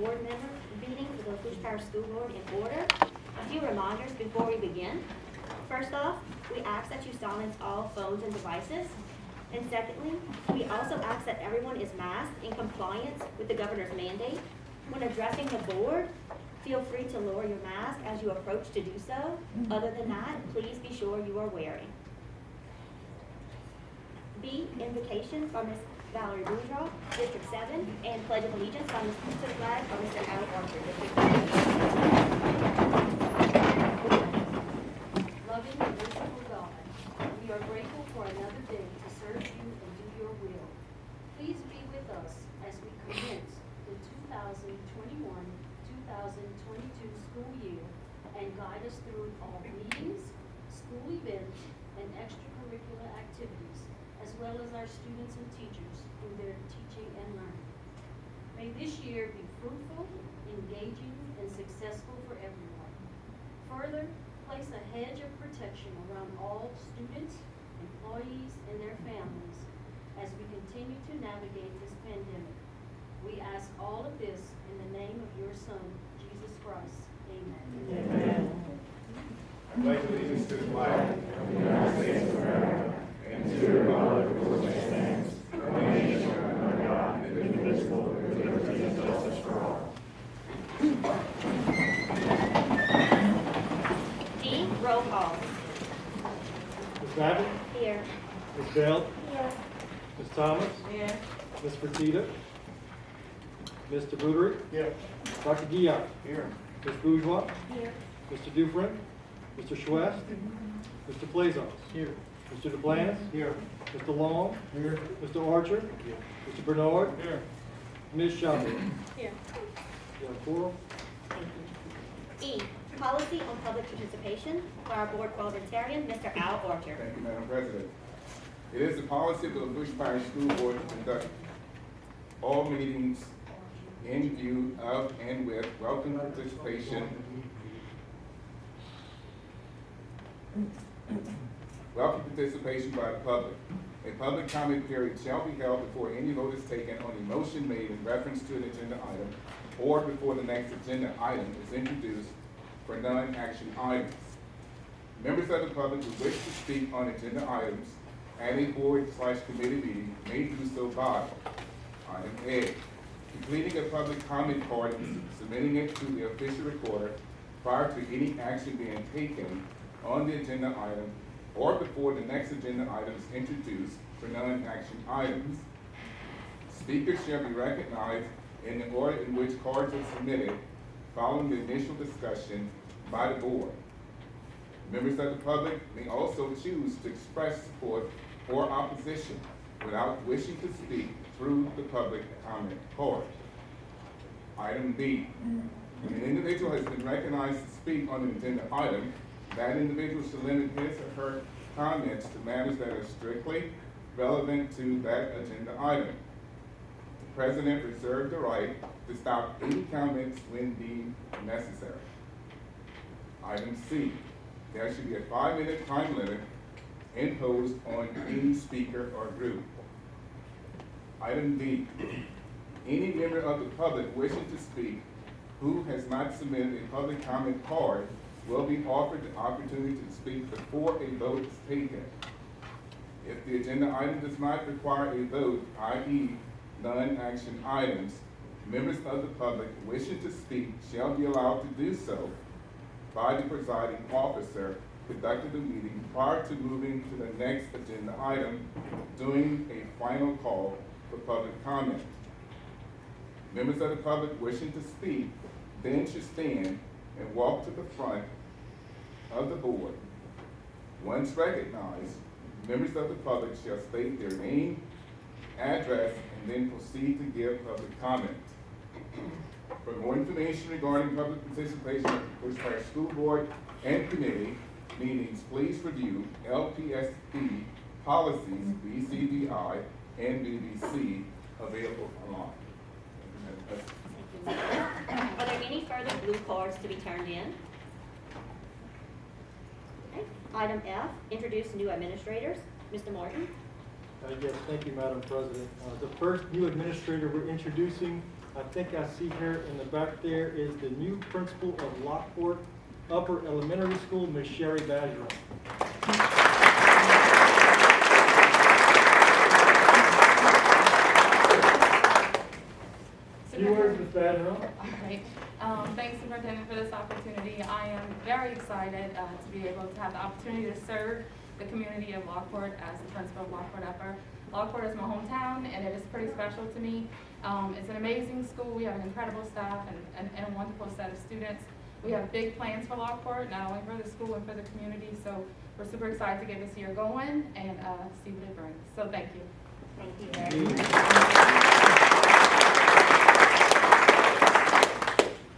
board member meeting for the Lafourche Parish School Board in order. A few reminders before we begin. First off, we ask that you silence all phones and devices. And secondly, we also ask that everyone is masked in compliance with the governor's mandate. When addressing the board, feel free to lower your mask as you approach to do so. Other than that, please be sure you are wearing. B, invocation by Ms. Valerie Bourgeois, District 7, and Pledge of Allegiance by Ms. to the flag by Mr. Al Archer, District 3. Loving and merciful God, we are grateful for another day to serve you and do your will. Please be with us as we commence the 2021-2022 school year and guide us through all meetings, school events, and extracurricular activities, as well as our students and teachers through their teaching and learning. May this year be fruitful, engaging, and successful for everyone. Further, place a hedge of protection around all students, employees, and their families as we continue to navigate this pandemic. We ask all of this in the name of your Son, Jesus Christ. Amen. Amen. I pledge allegiance to the flag of the United States of America and to the republic for which it stands, one nation under God, indivisible, with liberty and justice for all. D, roll call. Ms. Babbitt? Here. Ms. Bell? Here. Ms. Thomas? Here. Ms. Fertitta? Mr. Bootery? Here. Dr. Guillaume? Here. Ms. Bourgeois? Here. Mr. Dufresne? Mr. Schwest? Mr. Plaisance? Here. Mr. DeBlanc? Here. Mr. Long? Here. Mr. Archer? Mr. Bernard? Here. Ms. Shopper? Here. You have quorum? Thank you. E, policy on public participation by our board parliamentarian, Mr. Al Archer. Thank you, Madam President. It is the policy of the Lafourche Parish School Board to conduct all meetings in view of and with welcome participation by the public. A public comment period shall be held before any vote is taken on a motion made in reference to an agenda item or before the next agenda item is introduced for non-action items. Members of the public who wish to speak on agenda items at a board/committee meeting may do so by item A, completing a public comment card and submitting it to the official recorder prior to any action being taken on the agenda item or before the next agenda item is introduced for non-action items. Speakers shall be recognized in the order in which cards are submitted following the initial discussion by the board. Members of the public may also choose to express support or opposition without wishing to speak through the public comment card. Item B, when an individual has been recognized to speak on an agenda item, that individual should limit his or her comments to matters that are strictly relevant to that agenda item. The President reserved the right to stop any comments when deemed necessary. Item C, there should be a 5-minute time limit imposed on any speaker or group. Item D, any member of the public wishing to speak who has not submitted a public comment card will be offered the opportunity to speak before a vote is taken. If the agenda item does not require a vote, i.e. non-action items, members of the public wishing to speak shall be allowed to do so by the presiding officer conducting the meeting prior to moving to the next agenda item, doing a final call for public comment. Members of the public wishing to speak then should stand and walk to the front of the board. Once recognized, members of the public shall state their name, address, and then proceed to give public comment. For more information regarding public participation at the Lafourche Parish School Board and committee meetings, please review LPSB policies BCBI and BBC available online. Are there any further blue cards to be turned in? Okay. Item F, introduce new administrators. Mr. Martin. Yes, thank you, Madam President. The first new administrator we're introducing I think I see her in the back there is the new principal of Lafourche Upper Elementary School, Ms. Sherry Badgeron. Few words, Ms. Badgeron. All right. Thanks, Superintendent, for this opportunity. I am very excited to be able to have the opportunity to serve the community of Lafourche as the principal of Lafourche Upper. Lafourche is my hometown, and it is pretty special to me. It's an amazing school. We have an incredible staff and a wonderful set of students. We have big plans for Lafourche, not only for the school and for the community. So we're super excited to get this year going and see what it brings. So thank you. Thank you very much.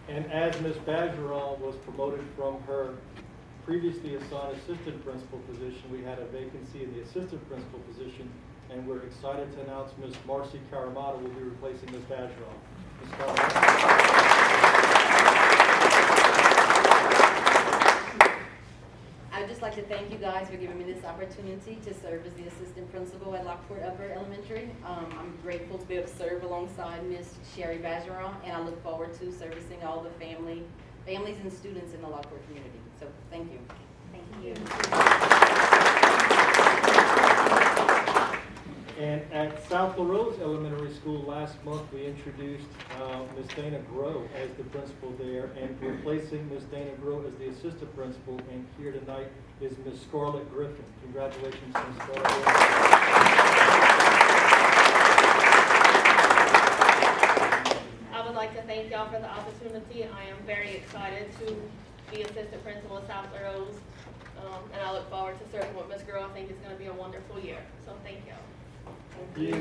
And as Ms. Badgeron was promoted from her previously assigned assistant principal position, we had a vacancy in the assistant principal position, and we're excited to announce Ms. Marcy Caramata will be replacing Ms. Badgeron. Ms. Caramata. I'd just like to thank you guys for giving me this opportunity to serve as the assistant principal at Lafourche Upper Elementary. I'm grateful to be able to serve alongside Ms. Sherry Badgeron, and I look forward to servicing all the families and students in the Lafourche community. So thank you. Thank you. And at South LaRose Elementary School last month, we introduced Ms. Dana Grow as the principal there, and replacing Ms. Dana Grow as the assistant principal. And here tonight is Ms. Scarlett Griffin. Congratulations, Ms. Scarlett. I would like to thank y'all for the opportunity. I am very excited to be assistant principal at South LaRose, and I look forward to serving with Ms. Grow. I think it's going to be a wonderful year. So thank y'all. Thank you.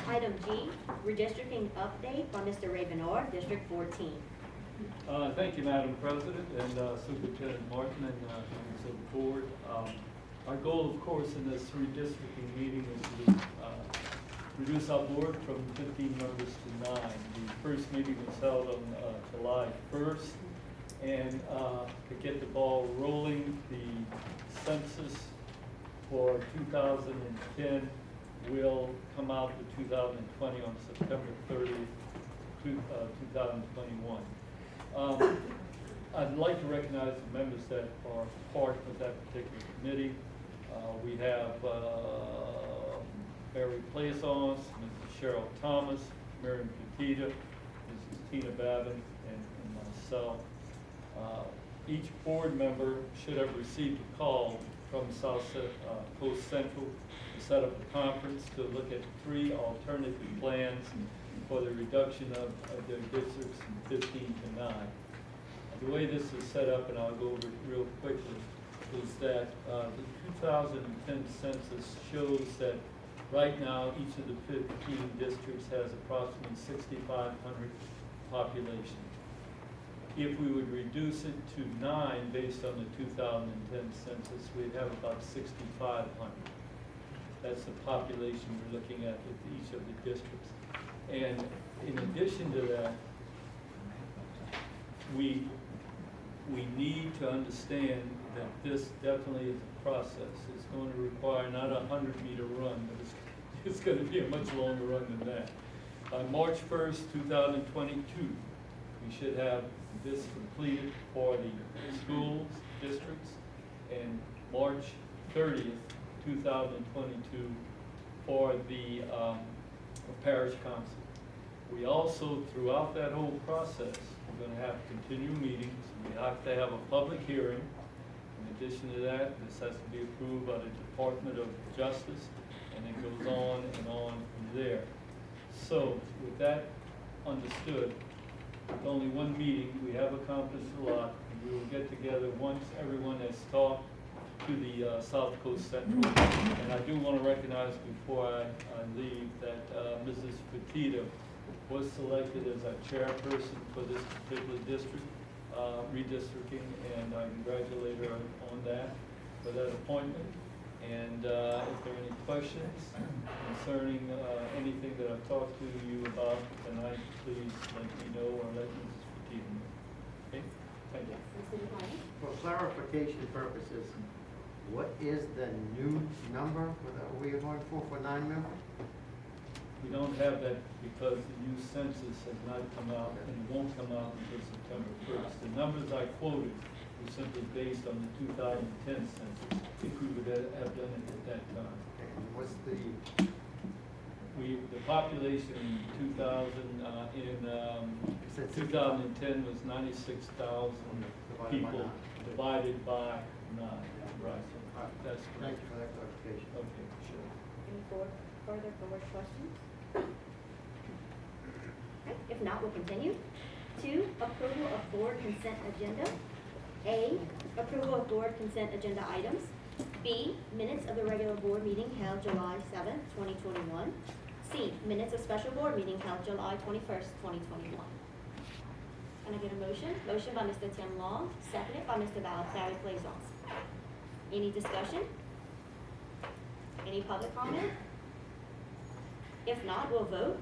Item G, redistricting update by Mr. Ravenor, District 14. Thank you, Madam President, and Superintendent Martin, and members of the board. Our goal, of course, in this redistricting meeting is to reduce our board from 15 members to 9. The first meeting was held on July 1st, and to get the ball rolling, the census for 2010 will come out to 2020 on September 30th, 2021. I'd like to recognize the members that are part of that particular committee. We have Barry Plaisance, Mrs. Cheryl Thomas, Miriam Petita, Mrs. Tina Babin, and myself. Each board member should have received a call from South Coast Central to set up a conference to look at 3 alternative plans for the reduction of their districts from 15 to 9. The way this is set up, and I'll go over it real quickly, is that the 2010 census shows that right now each of the 15 districts has approximately 6,500 population. If we would reduce it to 9 based on the 2010 census, we'd have about 6,500. That's the population we're looking at each of the districts. And in addition to that, we need to understand that this definitely is a process. It's going to require not a 100-meter run, but it's going to be a much longer run than that. By March 1st, 2022, we should have this completed for the schools, districts, and March 30th, 2022 for the parish council. We also, throughout that whole process, we're going to have continued meetings. We have to have a public hearing. In addition to that, this has to be approved by the Department of Justice, and it goes on and on from there. So, with that understood, with only one meeting, we have accomplished a lot, and we will get together once everyone has talked to the South Coast Central. And I do want to recognize before I leave that Mrs. Petita was selected as our chairperson for this particular district, redistricting, and I congratulate her on that, for that appointment. And if there are any questions concerning anything that I've talked to you about tonight, please let me know or let Mrs. Petita know. Okay? Thank you. Yes, Mr. McCarty. For clarification purposes, What is the new number that we are going for 9 members? We don't have that because the new census has not come out and it won't come out until September 1st. The numbers I quoted were simply based on the 2010 census, if we would have done it at that time. And what's the, The population in 2010 was 96,000 people divided by 9. Right, that's thank correct. you for that clarification. Okay, sure. Any further board questions? Okay, if not, we'll continue. 2, approval of board consent agenda. A, approval of board consent agenda items. B, minutes of the regular board meeting held July 7th, 2021. C, minutes of special board meeting held July 21st, 2021. Can I get a motion? Motion by Mr. Tim Long, seconded by Mr. Barry Blazons. Any discussion? Any public comment? If not, we'll vote.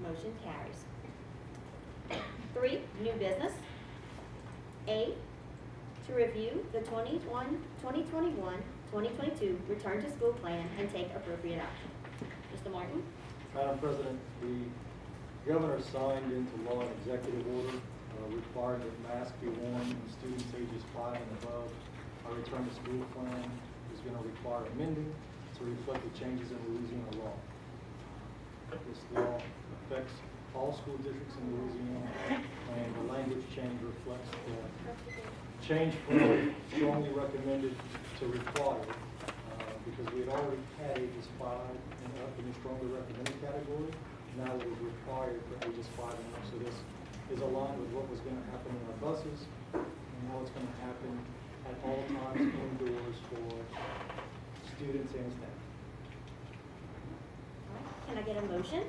Motion carries. 3, new business. A, to review the 2021-2022 return to school plan and take appropriate action. Mr. Martin? Madam President, the governor signed into law an executive order requiring that masks be worn in students ages 5 and above. Our return to school plan is going to require amending to reflect the changes in Louisiana law. This law affects all school districts in Louisiana, and the language change reflects the change from strongly recommended to required, because we had already had ages 5 and up in the strongly recommended category. Now it was required for ages 5 and up. So this is aligned with what was going to happen in our buses and how it's going to happen at all times indoors for students and staff. All right, can I get a motion?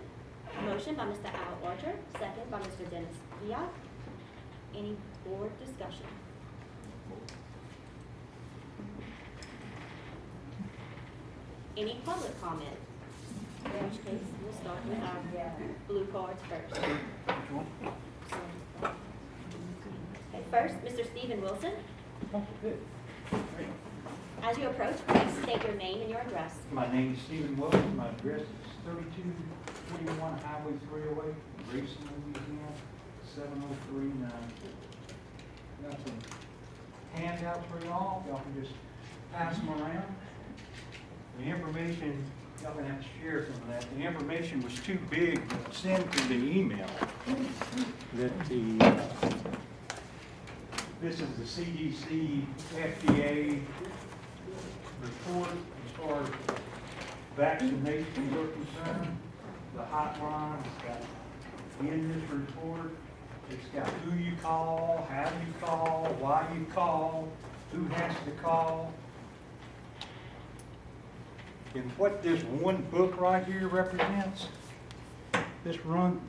Motion by Mr. Al Archer, second by Mr. Dennis Viat. Any board discussion? Any public comment? In which case, we'll start with our blue cards first. Okay, first, Mr. Stephen Wilson. As you approach, please state your name and your address. My name is Stephen Wilson. My address is 3221 Highway 308, Grayson, Louisiana, 70309. Got some handouts for y'all. Y'all can just pass them around. The information, y'all can have to share some of that. The information was too big to send to the email. This is the CDC, FDA report as far as vaccinations are concerned. The hotline, it's got in this report, it's got who you call, how you call, why you call, who has to call. And what this one book right here represents, this one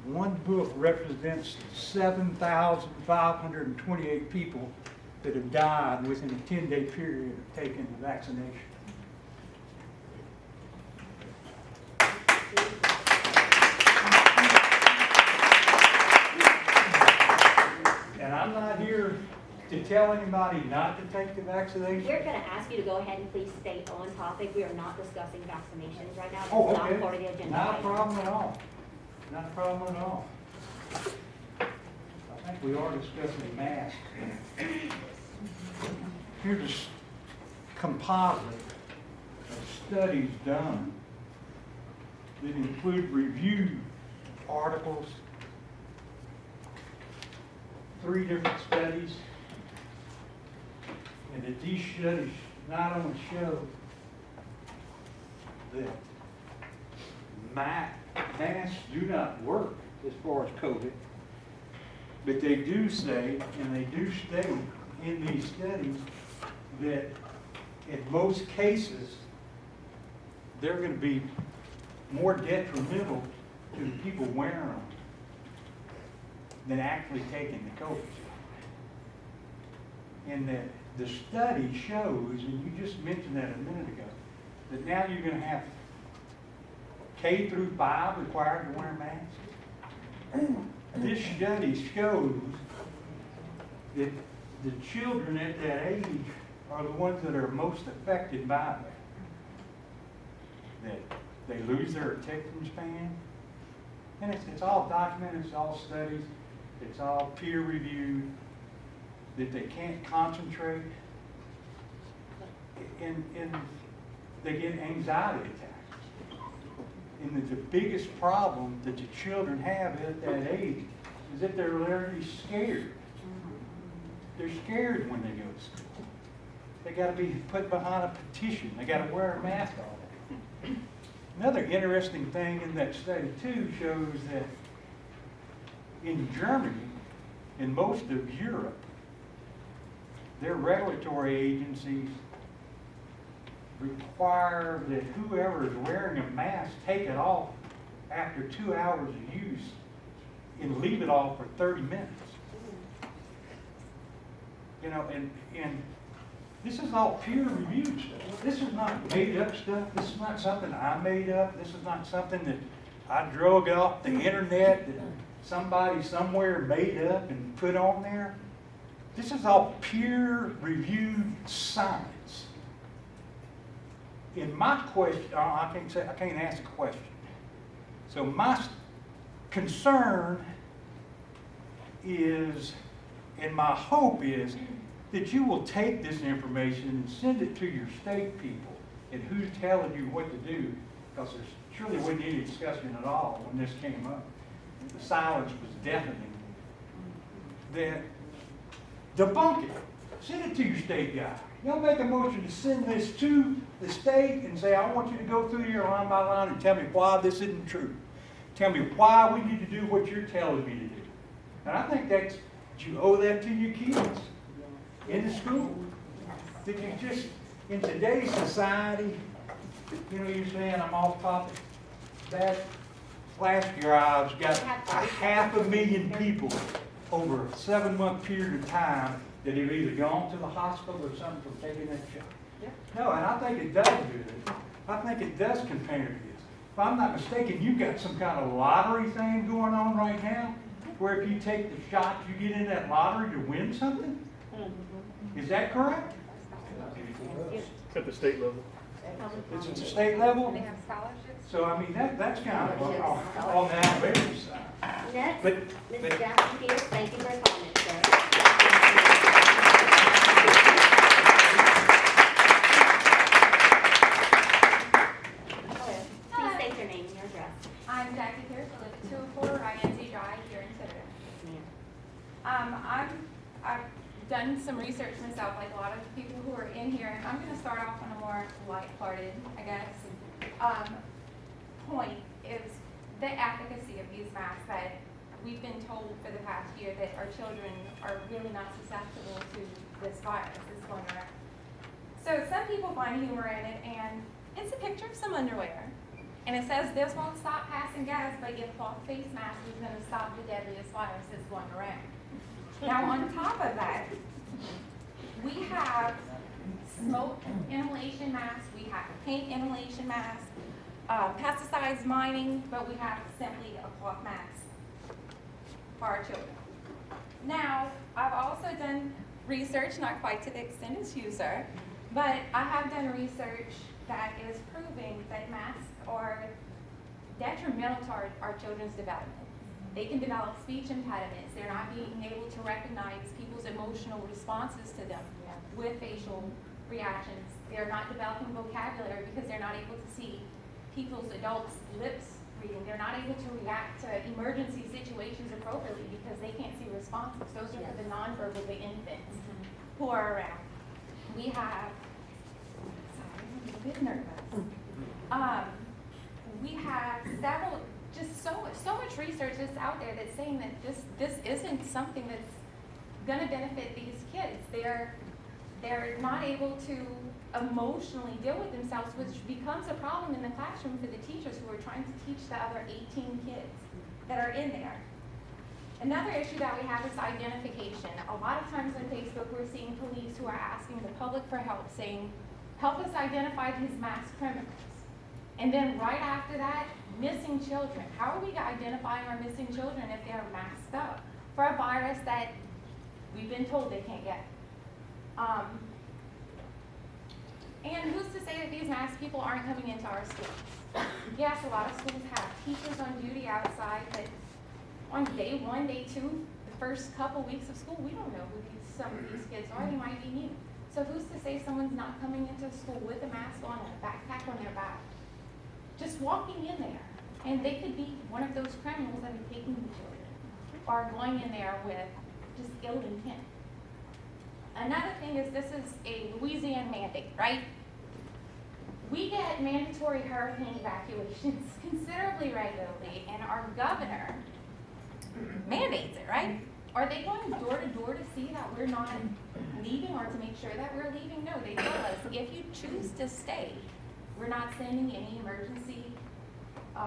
book represents 7,528 people that have died within a 10-day period of taking the vaccination. And I'm not here to tell anybody not to take the vaccination. We're going to ask you to go ahead and please stay on topic. We are not discussing vaccinations right now. This Oh, is not okay. part of the agenda. Not a item. problem at all. Not a problem at all. I think we are discussing masks. Here's a composite of studies done that include review articles, 3 different studies, and that these studies not only show that masks do not work as far as COVID, but they do say, and they do state in these studies, that in most cases, they're going to be more detrimental to the people wearing them than actually taking the COVID shot. And the study shows, and you just mentioned that a minute ago, that now you're going to have K through 5 required to wear masks. This study shows that the children at that age are the ones that are most affected by that. That they lose their attention span. And it's all documented, it's all studies, it's all peer reviewed, that they can't concentrate, and they get anxiety attacks. And that the biggest problem that the children have at that age is that they're literally scared. They're scared when they go to school. They got to be put behind a petition. They got to wear a mask all day. Another interesting thing in that study too shows that in Germany, in most of Europe, their regulatory agencies require that whoever is wearing a mask take it off after 2 hours of use and leave it off for 30 minutes. You know, and this is all peer-reviewed stuff. This is not made-up stuff. This is not something I made up. This is not something that I drug off the internet that somebody somewhere made up and put on there. This is all peer-reviewed science. In my question, I can't ask a question. So my concern is, and my hope is, that you will take this information and send it to your state people and who's telling you what to do, because there surely wasn't any discussion at all when this came up. The silence was deafening. Then debunk it. Send it to your state guy. Y'all make a motion to send this to the state and say, I want you to go through here line by line and tell me why this isn't true. Tell me why we need to do what you're telling me to do. And I think you owe that to your kids in the school. Did you just, in today's society, you know, you're saying I'm off topic. That last year I've got 500,000 people over a 7-month period of time that have either gone to the hospital or something from taking that shot. No, and I think it does do this. I think it does compare to this. If I'm not mistaken, you've got some kind of lottery thing going on right now, where if you take the shot, you get in that lottery to win something? Is that correct? At the state level. It's at the state level? They have scholarships. So, I mean, that's kind of on the outrageous side. Next, But- Mrs. Jackson Peters, thank you for your comments, sir. Please state your name and your address. I'm Jackie Pierce, I live at 204 INZ Drive here in Tentative. I've done some research myself, like a lot of people who are in here, and I'm going to start off on a more lighthearted, I guess, point is the efficacy of these masks. That we've been told for the past year that our children are really not susceptible to this virus that's going around. So some people find humor in it, and it's a picture of some underwear. And it says this won't stop passing gas, but your cloth face mask is going to stop the deadliest virus that's going around. Now, on top of that, we have smoke inhalation masks, we have paint inhalation masks, pesticides mining, but we have simply a cloth mask for our children. Now, I've also done research, not quite to the extent as you, sir, but I have done research that is proving that masks are detrimental to our children's development. They can develop speech impediments. They're not being able to recognize people's emotional responses to them with facial reactions. They're not developing vocabulary because they're not able to see people's adults' lips reading. They're not able to react to emergency situations appropriately because they can't see responses. Those are for the nonverbal, the infants who are around. We have, sorry, I'm a bit nervous. We have several, just so much research that's out there that's saying that this isn't something that's going to benefit these kids. They're not able to emotionally deal with themselves, which becomes a problem in the classroom for the teachers who are trying to teach the other 18 kids that are in there. Another issue that we have is identification. A lot of times on Facebook, we're seeing police who are asking the public for help, saying, help us identify these mass criminals. And then right after that, missing children. How are we identifying our missing children if they're masked up for a virus that we've been told they can't get? And who's to say that these masked people aren't coming into our schools? Yes, a lot of schools have teachers on duty outside, but on day one, day two, the first couple weeks of school, we don't know who some of these kids are. They might be new. So who's to say someone's not coming into school with a mask on and a backpack on their back? Just walking in there. And they could be one of those criminals that are taking the children or going in there with just ill intent. Another thing is this is a Louisiana mandate, right? We get mandatory hurricane evacuations considerably regularly, and our governor mandates it, right? Are they going door to door to see that we're not leaving or to make sure that we're leaving? No, they tell us if you choose to stay, we're not sending any emergency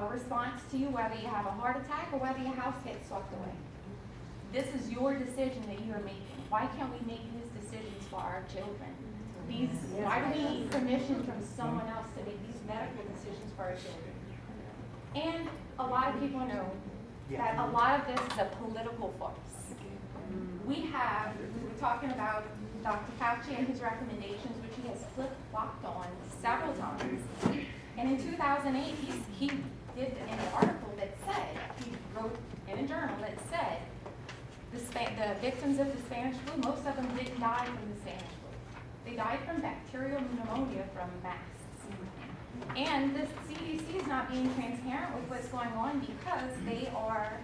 response to you, whether you have a heart attack or whether your house gets swept away. This is your decision that you are making. Why can't we make these decisions for our children? Why do we need permission from someone else to make these medical decisions for our children? And a lot of people know that a lot of this is a political farce. We were talking about Dr. Fauci and his recommendations, which he has flip-flopped on several times. And in 2008, he did an article that said, he wrote in a journal that said, the victims of the Spanish flu, most of them didn't die from the Spanish flu. They died from bacterial pneumonia from masks. And the CDC is not being transparent with what's going on because they are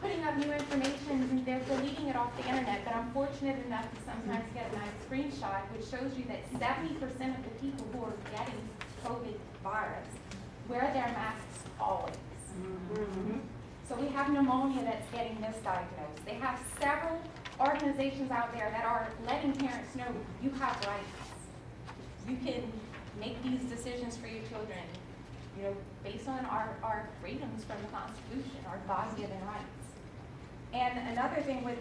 putting up new information and they're deleting it off the internet. But I'm fortunate enough to sometimes get a nice screenshot which shows you that 70% of the people who are getting COVID virus wear their masks always. So we have pneumonia that's getting misdiagnosed. They have several organizations out there that are letting parents know you have rights. You can make these decisions for your children, based on our freedoms from the Constitution, our God-given rights. And another thing with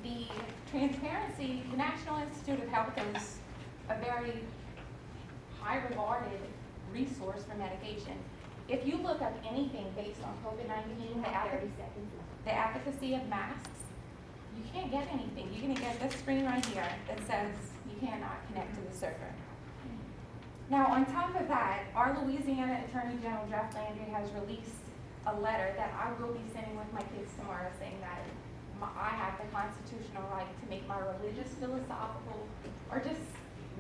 the transparency, the National Institute of Health is a very high-regarded resource for medication. If you look up anything based on COVID-19, the efficacy of masks, you can't get anything. You're going to get this screen right here that says you cannot connect to the server. Now, on top of that, our Louisiana Attorney General, Jeff Landry, has released a letter that I will be sending with my kids tomorrow saying that I have the constitutional right to make my religious, philosophical, or just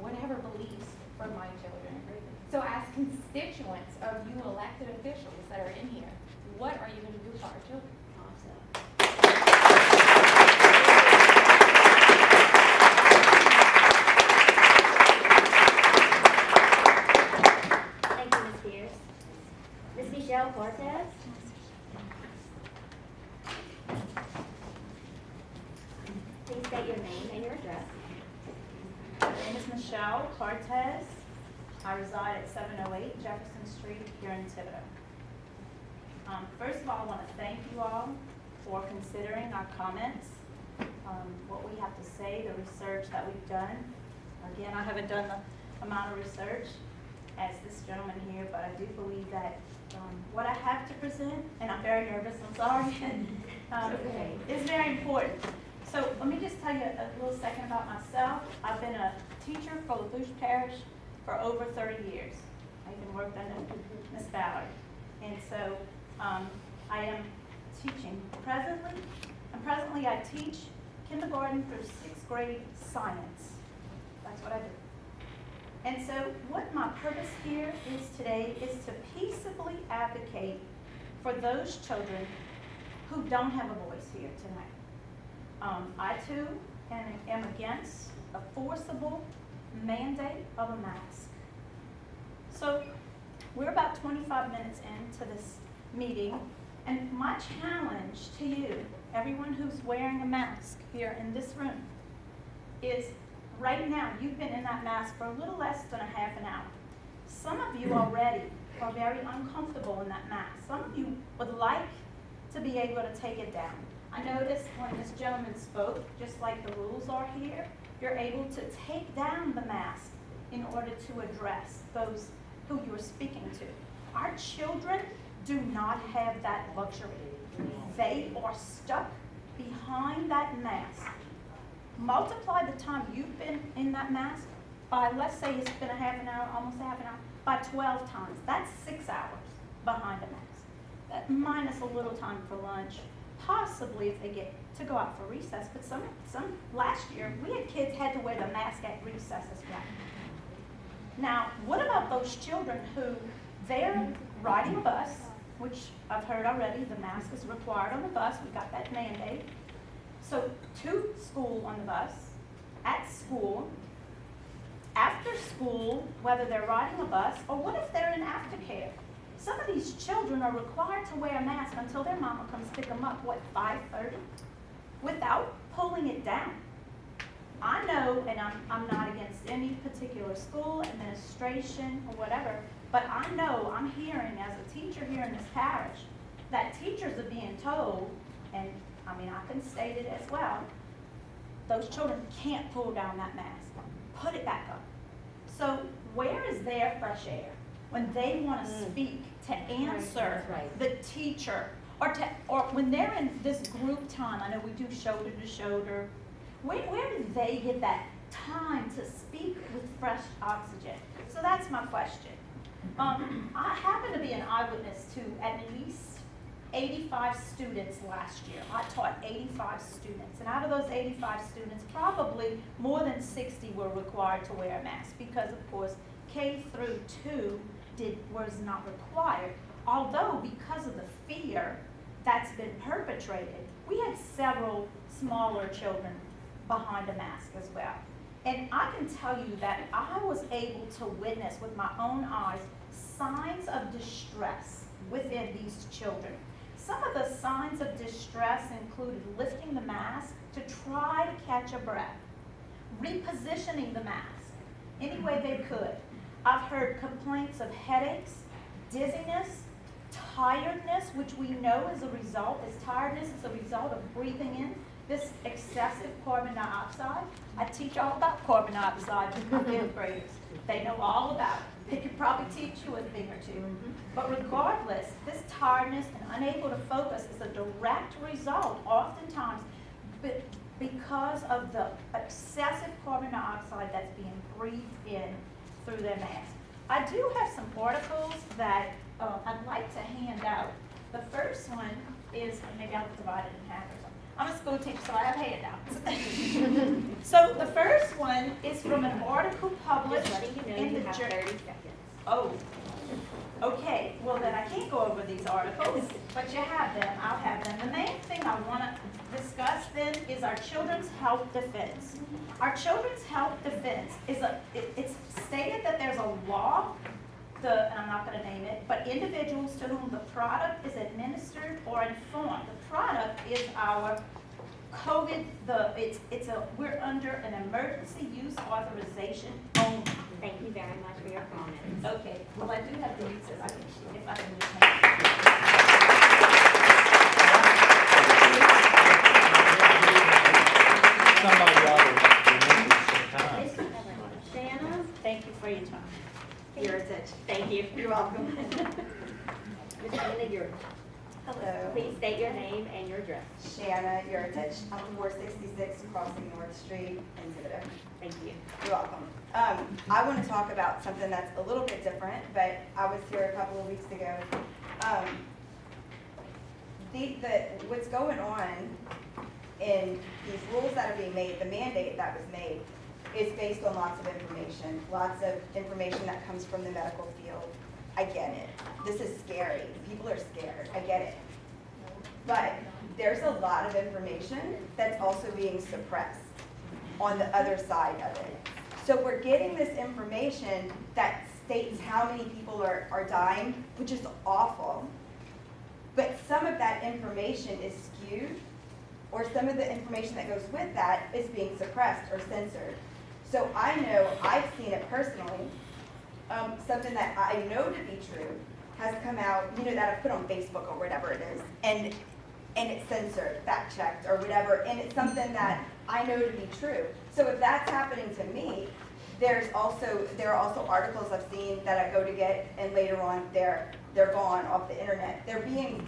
whatever beliefs for my children. So as constituents of you elected officials that are in here, what are you going to do for our children? Thank you, Ms. Pierce. Ms. Michelle Cortez. Please state your name and your address. My name is Michelle Cortez. I reside at 708 Jefferson Street here in Thibodeau. First of all, I want to thank you all for considering our comments, what we have to say, the research that we've done. Again, I haven't done the amount of research as this gentleman here, but I do believe that what I have to present, and I'm very nervous, I'm sorry, is very important. So let me just tell you a little second about myself. I've been a teacher for Lafourche Parish for over 30 years. I even worked under Ms. Ballard. And so I am teaching presently I teach kindergarten through 6th grade science. That's what I do. And so what my purpose here is today is to peaceably advocate for those children who don't have a voice here tonight. I too am against a forcible mandate of a mask. So we're about 25 minutes into this meeting, and my challenge to you, everyone who's wearing a mask here in this room, is right now you've been in that mask for a little less than a half an hour. Some of you already are very uncomfortable in that mask. Some of you would like to be able to take it down. I noticed when this gentleman spoke, just like the rules are here, you're able to take down the mask in order to address those who you're speaking to. Our children do not have that luxury. They are stuck behind that mask. Multiply the time you've been in that mask by, let's say it's been a half an hour, almost a half an hour, by 12 times. That's 6 hours behind a mask. That minus a little time for lunch, possibly if they get to go out for recess, but some last year, we had kids had to wear the mask at recess as well. Now, what about those children who they're riding a bus, which I've heard already, the mask is required on the bus, we got that mandate. So to school on the bus, at school, after school, whether they're riding a bus, or what if they're in aftercare? Some of these children are required to wear a mask until their mama comes pick them up, what, 5:30? Without pulling it down. I know, and I'm not against any particular school, administration, or whatever, but I know, I'm hearing as a teacher here in this parish, that teachers are being told, and I mean, I can state it as well, those children can't pull down that mask. Put it back up. So where is their fresh air when they want to speak to answer the teacher, or when they're in this group time? I know we do shoulder to shoulder. Where do they get that time to speak with fresh oxygen? So that's my question. I happen to be an eyewitness to at least 85 students last year. I taught 85 students, and out of those 85 students, probably more than 60 were required to wear a mask because, of course, K through 2 was not required. Although, because of the fear that's been perpetrated, we had several smaller children behind a mask as well. And I can tell you that I was able to witness with my own eyes signs of distress within these children. Some of the signs of distress included lifting the mask to try to catch a breath, repositioning the mask any way they could. I've heard complaints of headaches, dizziness, tiredness, which we know is a result, a result of breathing in this excessive carbon dioxide. I teach all about carbon dioxide with my fifth graders. They know all about it. They could probably teach you a thing or two. But regardless, this tiredness and unable to focus is a direct result, oftentimes, because of the excessive carbon dioxide that's being breathed in through their mask. I do have some articles that I'd like to hand out. The first one is, maybe I'll divide it in half or something. I'm a school teacher, so I have handouts. So the first one is from an article published in the journal. Oh, okay. Well, then I can't go over these articles, but you have them. I'll have them. The main thing I want to discuss then is our children's health defense. Our children's health defense is it's stated that there's a law, and I'm not going to name it, but individuals to whom the product is administered or informed. The product is our COVID, we're under an emergency use authorization only. Thank you very much for your comments. Okay, well, I do have these, if I can just Shanna, thank you for your time. your attention. Thank you. You're welcome. Ms. Shanna, Hello. please state your name and your address. Shanna Yurtich. I'm 466 Crossing North Street in Tentative. Thank you. You're welcome. I want to talk about something that's a little bit different, but I was here a couple of weeks ago. What's going on in these rules that are being made, the mandate that was made, is based on lots of information that comes from the medical field. I get it. This is scary. People are scared. I get it. But there's a lot of information that's also being suppressed on the other side of it. So we're getting this information that states how many people are dying, which is awful. But some of that information is skewed, or some of the information that goes with that is being suppressed or censored. So I know, I've seen it personally, something that I know to be true has come out, that I've put on Facebook or whatever it is, and and it's censored, fact checked, or whatever, and it's something that I know to be true. So if that's happening to me, there are also articles I've seen that I go to get, and later on they're gone off the internet. They're being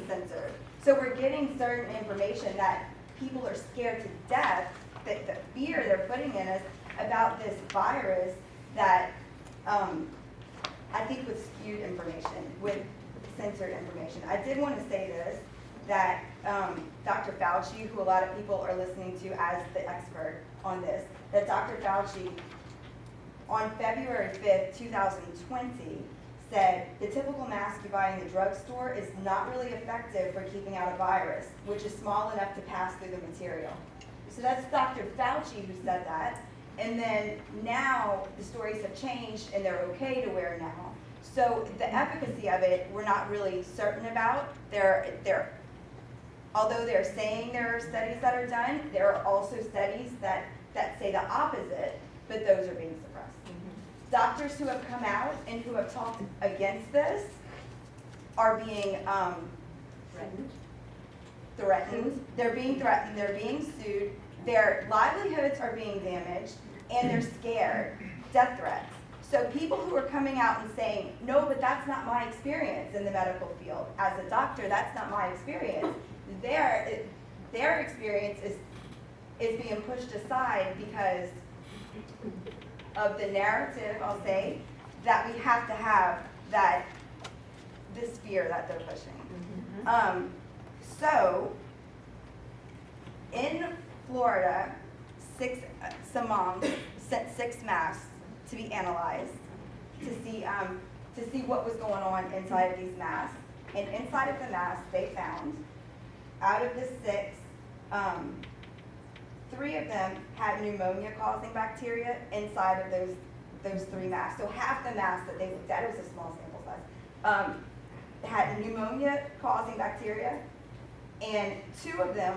censored. So we're getting certain information that people are scared to death, that the fear they're putting in us about this virus that I think with skewed information, with censored information. I did want to say this, that Dr. Fauci, who a lot of people are listening to as the expert on this, that Dr. Fauci on February 5th, 2020, said the typical mask you buy in the drugstore is not really effective for keeping out a virus, which is small enough to pass through the material. So that's Dr. Fauci who said that. And then now the stories have changed and they're okay to wear now. So the efficacy of it, we're not really certain about. Although they're saying there are studies that are done, there are also studies that say the opposite, but those are being suppressed. Doctors who have come out and who have talked against this are being threatened. They're being threatened, they're being sued, their livelihoods are being damaged, and they're scared, death threats. So people who are coming out and saying, no, but that's not my experience in the medical field. As a doctor, that's not my experience. Their experience is being pushed aside because of the narrative, I'll say, that we have to have this fear that they're pushing. So, in Florida, some moms sent 6 masks to be analyzed to see what was going on inside of these masks. And inside of the masks, they found, out of the 6, 3 of them had pneumonia-causing bacteria inside of those 3 masks. So half the masks that they looked at, it was a small sample size, had pneumonia-causing bacteria, and 2 of the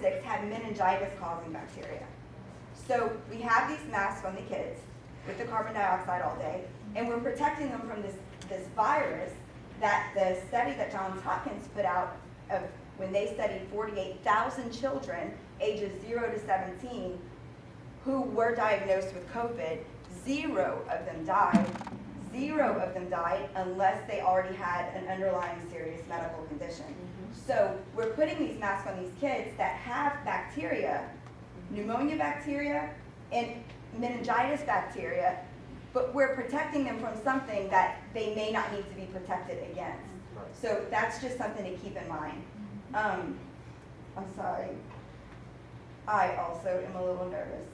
6 had meningitis-causing bacteria. So we have these masks on the kids with the carbon dioxide all day, and we're protecting them from this virus that the study that Johns Hopkins put out of when they studied 48,000 children ages 0 to 17 who were diagnosed with COVID, 0 of them died. 0 of them died unless they already had an underlying serious medical condition. So we're putting these masks on these kids that have bacteria, pneumonia bacteria and meningitis bacteria, but we're protecting them from something that they may not need to be protected against. So that's just something to keep in mind. I'm sorry. I also am a little nervous.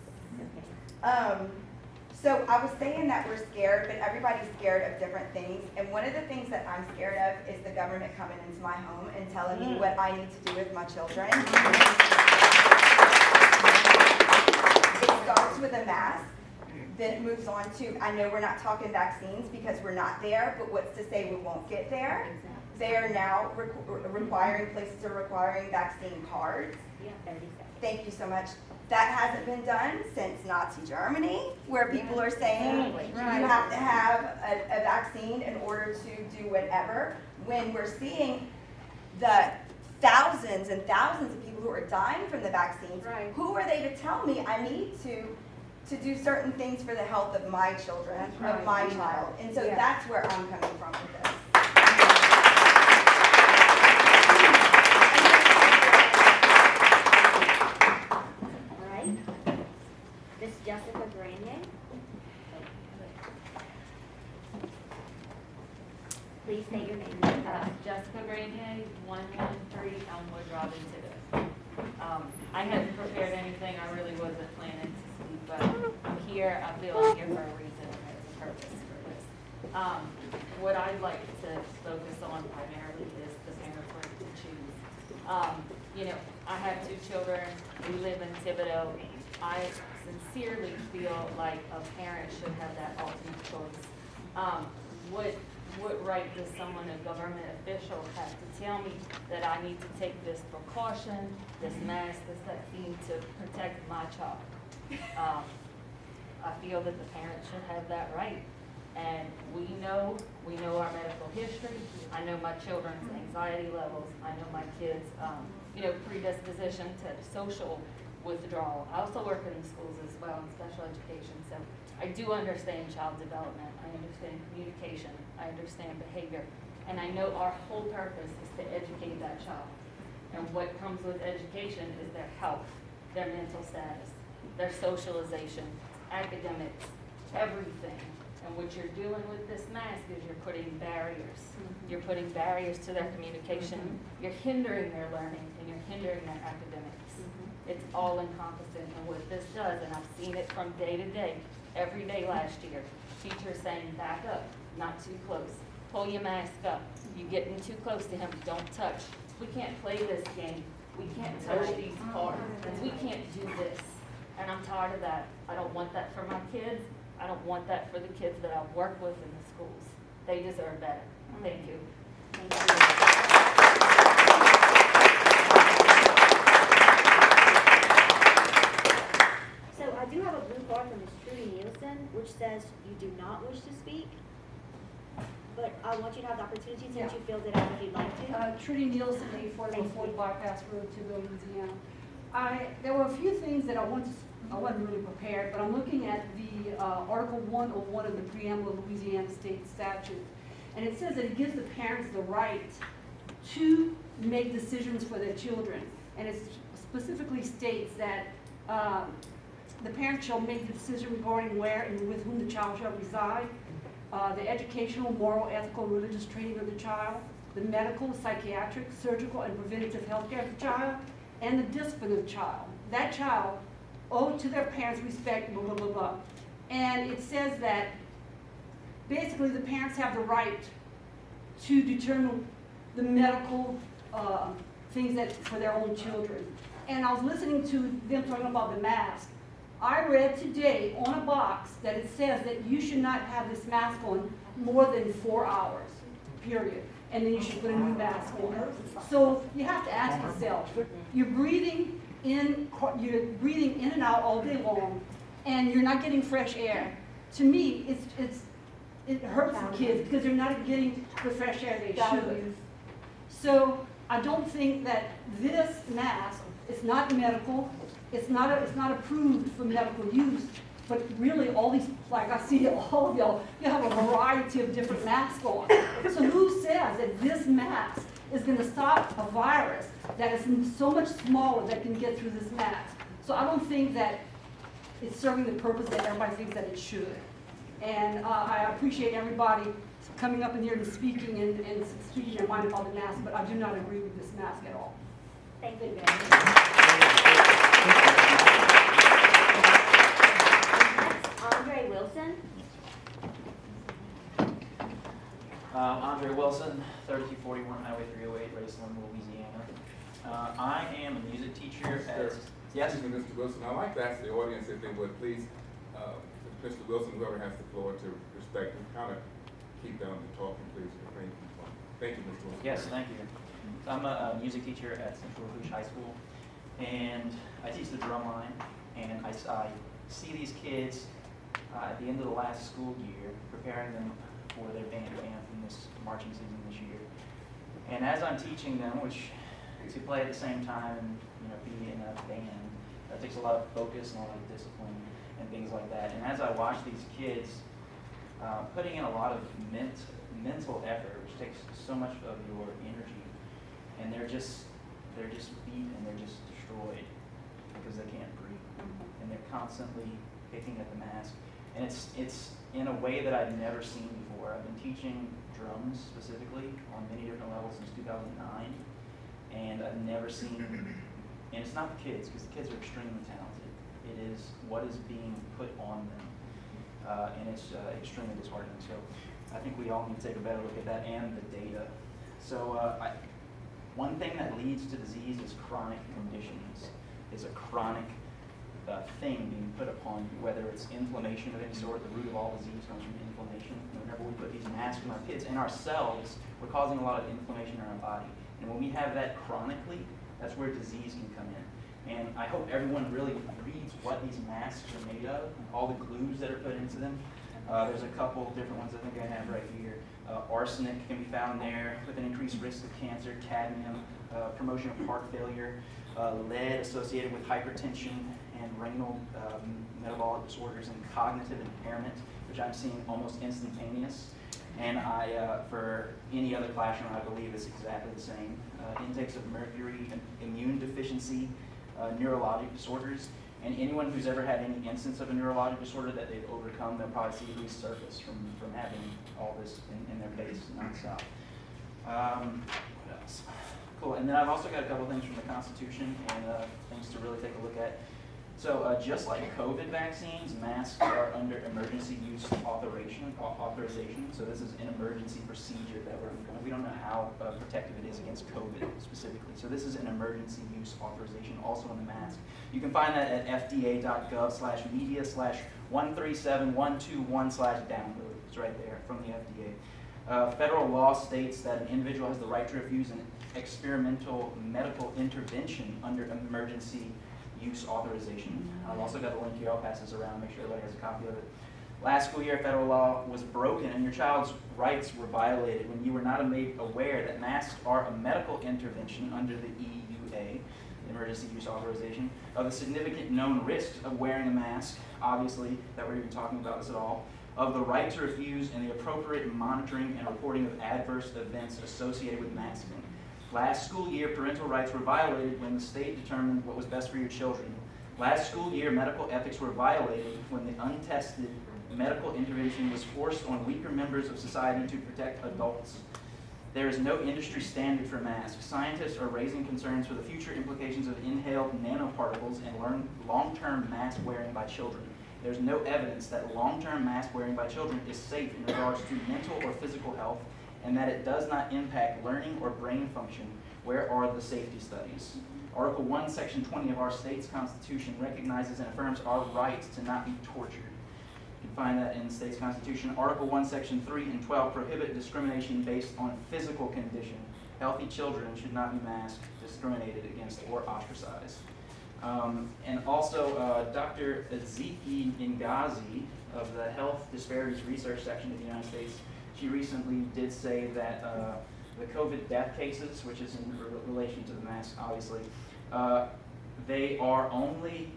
So I was saying that we're scared, but everybody's scared of different things. And one of the things that I'm scared of is the government coming into my home and telling me what I need to do with my children. It starts with a mask, then it moves on to, I know we're not talking vaccines because we're not there, but what's to say we won't get there? They are now places are requiring vaccine cards. Thank you so much. That hasn't been done since Nazi Germany, where people are saying you have to have a vaccine in order to do whatever. When we're seeing the thousands and thousands of people who are dying from the vaccines, who are they to tell me I need to do certain things for the health of my children, of my child? And so that's where I'm coming from with this. Miss Jessica Grenier. Please state your name. Jessica Grenier, 113 Elmwood Drive in Tentative. I hadn't prepared anything, I really wasn't planning to speak, but I'm here, I feel I'm here for a reason, and there's a purpose for this. What I'd like to focus on primarily is the parents' right to choose. I have 2 children, we live in Thibodeau. I sincerely feel like a parent should have that ultimate choice. What right does someone, a government official, have to tell me that I need to take this precaution, this mask, this vaccine to protect my child? I feel that the parent should have that right. And we know our medical history. I know my children's anxiety levels. I know my kids' predisposition to social withdrawal. I also work in the schools as well in special education, so I do understand child development. I understand communication. I understand behavior. And I know our whole purpose is to educate that child. And what comes with education is their health, their mental status, their socialization, academics, everything. And what you're doing with this mask is you're putting barriers. You're putting barriers to their communication. You're hindering their learning, and you're hindering their academics. It's all encompassing. And what this does, and I've seen it from day to day, every day last year, teachers saying, back up, not too close. Pull your mask up. You're getting too close to him, don't touch. We can't play this game. We can't touch these cards. We can't do this. And I'm tired of that. I don't want that for my kids. I don't want that for the kids that I work with in the schools. They deserve better. Thank you. So I do have a blue card from Ms. Trudy Nielsen, which says you do not wish to speak. But I want you to have the opportunity since you filled it out if you'd like to. Trudy Nielsen, the Affordable Ford Bypass Road to Louisiana. There were a few things that I wasn't really prepared, but I'm looking at the Article 101 of the preamble of Louisiana State Statute. And it says that it gives the parents the right to make decisions for their children. And it specifically states that the parents shall make the decision regarding where and with whom the child shall reside, the educational, moral, ethical, religious training of the child, the medical, psychiatric, surgical, and preventative health care of the child, and the discipline of the child. That child owe to their parents respect, blah, blah, blah, blah. And it says that basically the parents have the right to determine the medical things that for their own children. And I was listening to them talking about the mask. I read today on a box that it says that you should not have this mask on more than 4 hours, period. And then you should put a new mask on. So you have to ask yourself, you're breathing in and out all day long, and you're not getting fresh air. To me, it hurts the kids because they're not getting the fresh air they should. So I don't think that this mask is not medical. It's not approved for medical use. But really, all these, like I see all of y'all, you have a variety of different masks on. So who says that this mask is going to stop a virus that is so much smaller that can get through this mask? So I don't think that it's serving the purpose that everybody thinks that it should. And I appreciate everybody coming up in here and speaking and speaking their mind about the mask, but I do not agree with this mask at all. Thank you. Andre Wilson. Andre Wilson, 3241 Highway 308, Raceland, Louisiana. I am a music teacher at... Yes? Excuse me, Mr. Wilson, I'd like to ask the audience if they would please, Mr. Wilson, whoever has the floor, to respect and kind of keep down the talking, please. Thank you, Mr. Wilson. Yes, thank you. So I'm a music teacher at Central Lafourche High School, and I teach the drum line, and I see these kids at the end of the last school year, preparing them for their band anthem this marching season this year. And as I'm teaching them, which to play at the same time and be in a band, that takes a lot of focus and a lot of discipline and things like that. And as I watch these kids putting in a lot of mental effort, which takes so much of your energy, and they're just beat and they're just destroyed because they can't breathe, and they're constantly picking at the mask. And it's in a way that I've never seen before. I've been teaching drums specifically on many different levels since 2009, and I've never seen, and it's not the kids, because the kids are extremely talented. It is what is being put on them, and it's extremely disheartening. So I think we all need to take a better look at that and the data. So one thing that leads to disease is chronic conditions. It's a chronic thing being put upon you, whether it's inflammation of any sort. The root of all disease comes from inflammation. Whenever we put these masks on our kids and ourselves, we're causing a lot of inflammation in our body. And when we have that chronically, that's where disease can come in. And I hope everyone really reads what these masks are made of, all the glues that are put into them. There's a couple different ones I think I have right here. Arsenic can be found there with an increased risk of cancer, cadmium, promotion of heart failure, lead associated with hypertension and renal metabolic disorders and cognitive impairment, which I'm seeing almost instantaneous. And for any other classroom, I believe it's exactly the same. Intakes of mercury, immune deficiency, neurologic disorders, and anyone who's ever had any instance of a neurologic disorder that they've overcome, they'll probably see resurface from having all this in their base nonstop. What else? Cool, and then I've also got a couple things from the Constitution and things to really take a look at. So just like COVID vaccines, masks are under emergency use authorization. So this is an emergency procedure that we don't know how protective it is against COVID specifically. So this is an emergency use authorization also on the mask. You can find that at fda.gov/media/137121/download. It's right there from the FDA. Federal law states that an individual has the right to refuse an experimental medical intervention under emergency use authorization. I've also got the link here. I'll pass this around, make sure everybody has a copy of it. Last school year, federal law was broken and your child's rights were violated when you were not made aware that masks are a medical intervention under the EUA, emergency use authorization, of the significant known risks of wearing a mask, obviously, that we're even talking about this at all, of the right to refuse and the appropriate monitoring and reporting of adverse events associated with masking. Last school year, parental rights were violated when the state determined what was best for your children. Last school year, medical ethics were violated when the untested medical intervention was forced on weaker members of society to protect adults. There is no industry standard for masks. Scientists are raising concerns for the future implications of inhaled nanoparticles and long-term mask wearing by children. There's no evidence that long-term mask wearing by children is safe in regards to mental or physical health, and that it does not impact learning or brain function. Where are the safety studies? Article 1, Section 20 of our state's Constitution recognizes and affirms our right to not be tortured. You can find that in the state's Constitution. Article 1, Section 3 and 12 prohibit discrimination based on physical condition. Healthy children should not be masked, discriminated against, or ostracized. And also, Dr. Ezeki Ngazi of the Health Disparities Research Section of the United States, she recently did say that the COVID death cases, which is in relation to the mask, obviously, they are only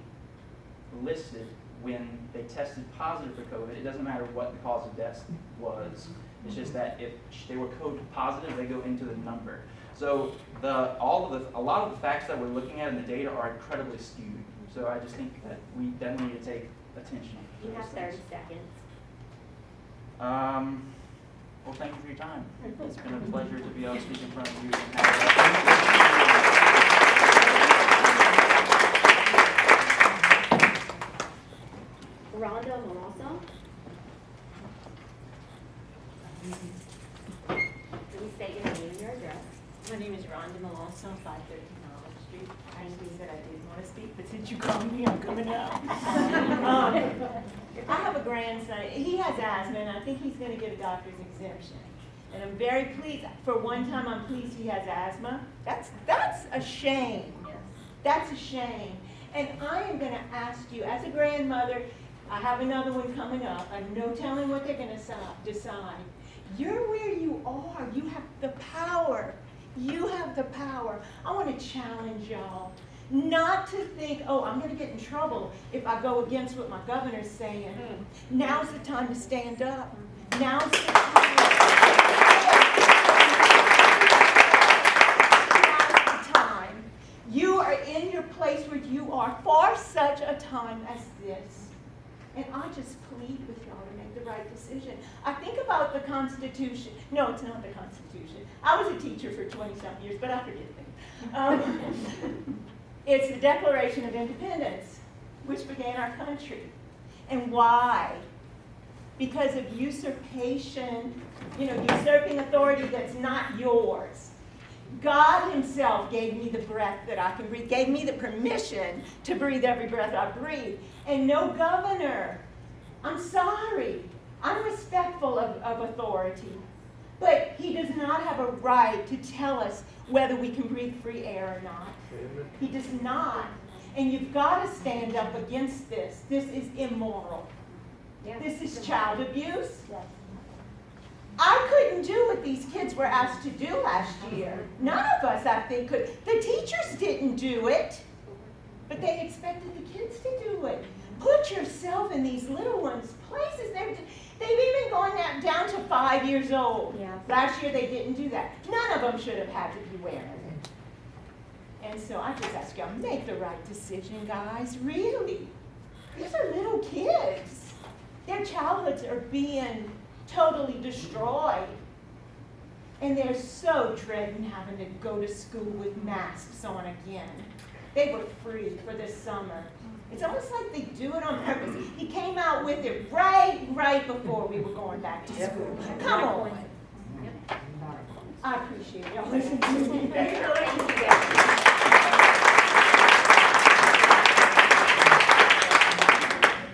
listed when they tested positive for COVID. It doesn't matter what the cause of death was. It's just that if they were COVID positive, they go into the number. So a lot of the facts that we're looking at in the data are incredibly skewed. So I just think that we definitely need to take attention. You have 30 seconds. Well, thank you for your time. It's been a pleasure to be able to speak in front of you. Rhonda Malosso. Please state your name and your address. My name is Rhonda Malosso, 513 Olive Street. I said I didn't want to speak, but since you called me, I'm coming out. I have a grandson. He has asthma, and I think he's going to get a doctor's exemption. And I'm very pleased. For one time, I'm pleased he has asthma. That's a shame. Yes. That's a shame. And I am going to ask you, as a grandmother, I have another one coming up. I have no telling what they're going to decide. You're where you are. You have the power. You have the power. I want to challenge y'all not to think, oh, I'm going to get in trouble if I go against what my governor's saying. Now's the time to stand up. Now's the time. Now's the time. You are in your place where you are for such a time as this. And I just plead with y'all to make the right decision. I think about the Constitution. No, it's not the Constitution. I was a teacher for 20-some years, but I forget things. It's the Declaration of Independence, which began our country. And why? Because of usurpation, usurping authority that's not yours. God himself gave me the breath that I can breathe, gave me the permission to breathe every breath I breathe. And no governor, I'm sorry, I'm respectful of authority, but he does not have a right to tell us whether we can breathe free air or not. He does not. And you've got to stand up against this. This is immoral. Yeah. This is child abuse. I couldn't do what these kids were asked to do last year. None of us, I think, could. The teachers didn't do it, but they expected the kids to do it. Put yourself in these little ones' places. They've even gone down to 5 years old. Yeah. Last year they didn't do that. None of them should have had to be wearing it. And so I just ask y'all, make the right decision, guys. Really. These are little kids. Their childhoods are being totally destroyed. And they're so dreading having to go to school with masks on again. They were free for this summer. It's almost like they do it on purpose. He came out with it right before we were going back to school. Come on. I appreciate y'all listening to me. Thank you, guys.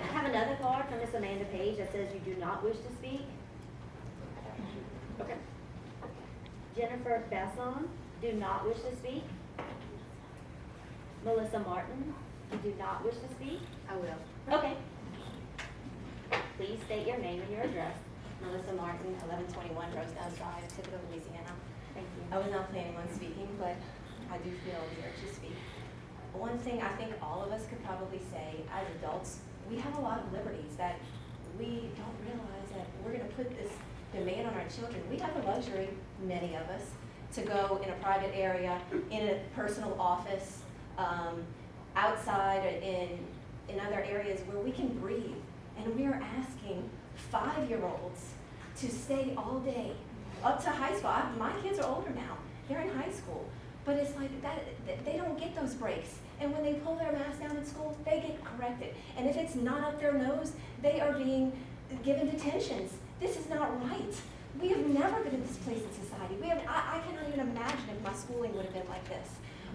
I have another card from Miss Amanda Page that says you do not wish to speak. Okay. Jennifer Besson, do not wish to speak. Melissa Martin, you do not wish to speak. I will. Okay. Please state your name and your address. Melissa Martin, 1121 Rosedale Drive, Tentative, Louisiana. Thank you. I was not planning on speaking, but I do feel the urge to speak. One thing I think all of us could probably say as adults, we have a lot of liberties that we don't realize that we're going to put this demand on our children. We have the luxury, many of us, to go in a private area, in a personal office, outside, in other areas where we can breathe. And we are asking 5-year-olds to stay all day, up to high school. My kids are older now. They're in high school. But it's like that, they don't get those breaks. And when they pull their mask down in school, they get corrected. And if it's not up their nose, they are being given detentions. This is not right. We have never been in this place in society. I cannot even imagine if my schooling would have been like this.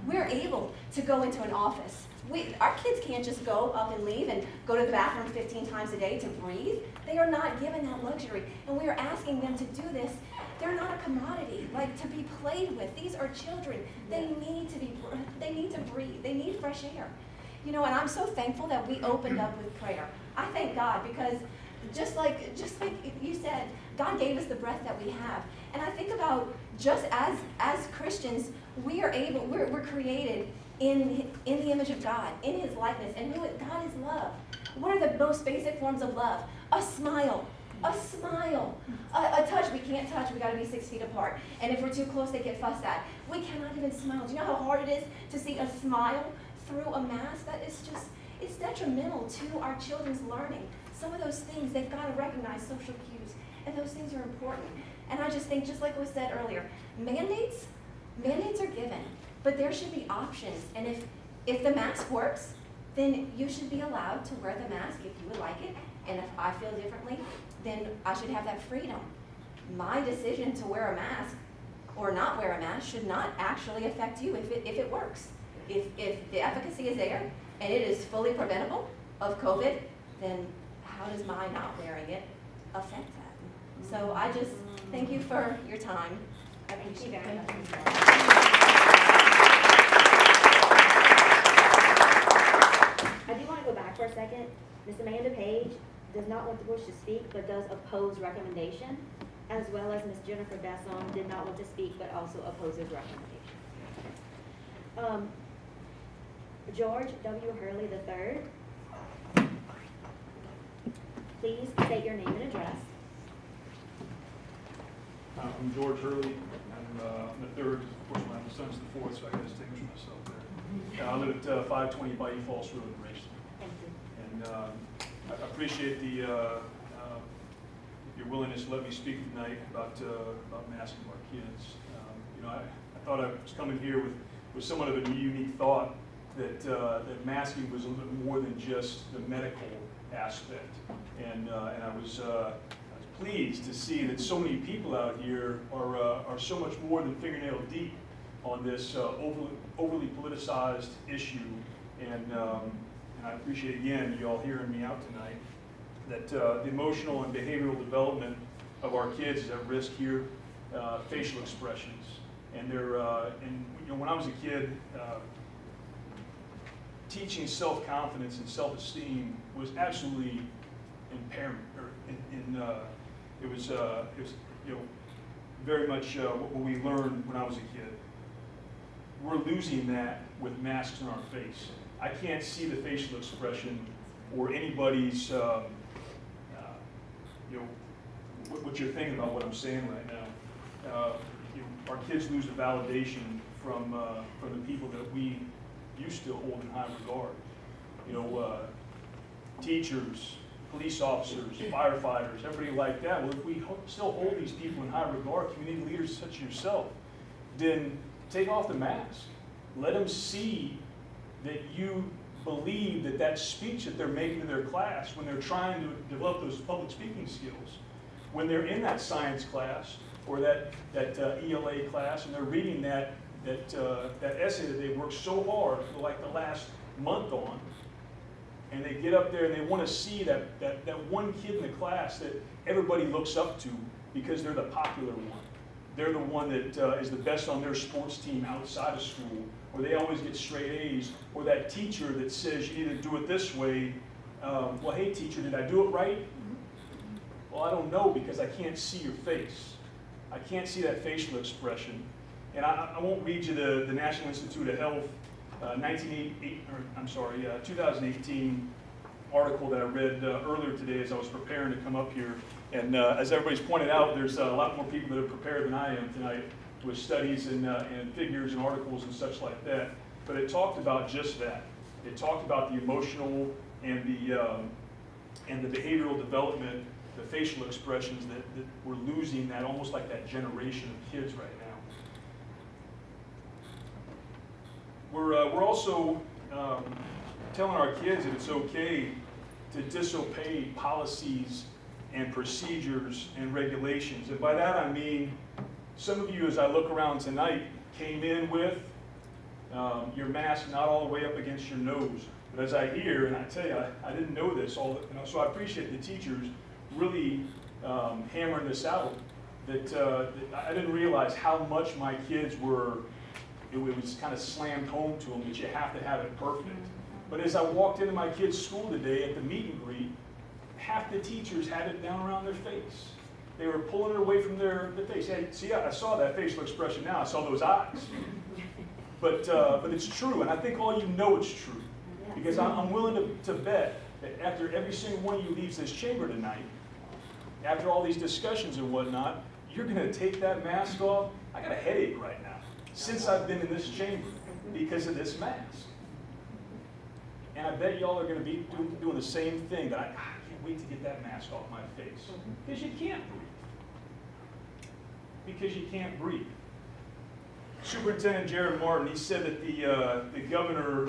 We're able to go into an office. Our kids can't just go up and leave and go to the bathroom 15 times a day to breathe. They are not given that luxury. And we are asking them to do this. They're not a commodity, like to be played with. These are children. They need to breathe. They need fresh air. You know, and I'm so thankful that we opened up with prayer. I thank God because just like you said, God gave us the breath that we have. And I think about just as Christians, we're created in the image of God, in His likeness. And God is love. What are the most basic forms of love? A smile. A smile. A touch. We can't touch. We got to be 6 feet apart. And if we're too close, they get fussed at. We cannot even smile. Do you know how hard it is to see a smile through a mask? That is just, it's detrimental to our children's learning. Some of those things, they've got to recognize social cues. And those things are important. And I just think, just like was said earlier, mandates are given. But there should be options. And if the mask works, then you should be allowed to wear the mask if you would like it. And if I feel differently, then I should have that freedom. My decision to wear a mask or not wear a mask should not actually affect you if it works. If the efficacy is there and it is fully preventable of COVID, then how does my not wearing it affect that? So I just thank you for your time. I appreciate it. Thank you. I do want to go back for a second. Ms. Amanda Page does not want to wish to speak, but does oppose recommendation, as well as Ms. Jennifer Besson did not want to speak, but also opposes recommendation. George W. Hurley III. Please state your name and address. I'm George Hurley. I'm the third. Of course, my son's the fourth, so I got to distinguish myself there. I live at 520 Bayou Falls Road in Racine. Thank you. And I appreciate your willingness to let me speak tonight about masking our kids. I thought I was coming here with somewhat of a unique thought that masking was a little bit more than just the medical aspect. And I was pleased to see that so many people out here are so much more than fingernail deep on this overly politicized issue. And I appreciate, again, you all hearing me out tonight, that the emotional and behavioral development of our kids is at risk here. Facial expressions. And when I was a kid, teaching self-confidence and self-esteem was absolutely impairment, or it was very much what we learned when I was a kid. We're losing that with masks on our face. I can't see the facial expression or anybody's, what you're thinking about what I'm saying right now. Our kids lose the validation from the people that we used to hold in high regard. Teachers, police officers, firefighters, everybody like that. Well, if we still hold these people in high regard, community leaders such as yourself, then take off the mask. Let them see that you believe that that speech that they're making to their class, when they're trying to develop those public speaking skills, when they're in that science class or that ELA class, and they're reading that essay that they worked so hard for like the last month on, and they get up there and they want to see that one kid in the class that everybody looks up to because they're the popular one. They're the one that is the best on their sports team outside of school, or they always get straight A's, or that teacher that says you need to do it this way. Well, hey teacher, did I do it right? Well, I don't know because I can't see your face. I can't see that facial expression. And I won't read you the National Institute of Health 2018 article that I read earlier today as I was preparing to come up here. And as everybody's pointed out, there's a lot more people that are prepared than I am tonight with studies and figures and articles and such like that. But it talked about just that. It talked about the emotional and the behavioral development, the facial expressions that we're losing, that almost like that generation of kids right now. We're also telling our kids that it's okay to disobey policies and procedures and regulations. And by that I mean, some of you, as I look around tonight, came in with your mask not all the way up against your nose. But as I hear, and I tell you, I didn't know this, so I appreciate the teachers really hammering this out, that I didn't realize how much my kids were, it was kind of slammed home to them that you have to have it perfect. But as I walked into my kids' school today at the meet and greet, half the teachers had it down around their face. They were pulling it away from their face. Hey, see, I saw that facial expression now. I saw those eyes. But it's true, and I think all you know it's true. Because I'm willing to bet that after every single one of you leaves this chamber tonight, after all these discussions and whatnot, you're going to take that mask off. I got a headache right now since I've been in this chamber because of this mask. And I bet y'all are going to be doing the same thing, that I can't wait to get that mask off my face. Because you can't breathe. Because you can't breathe. Superintendent Jared Martin, he said that the governor,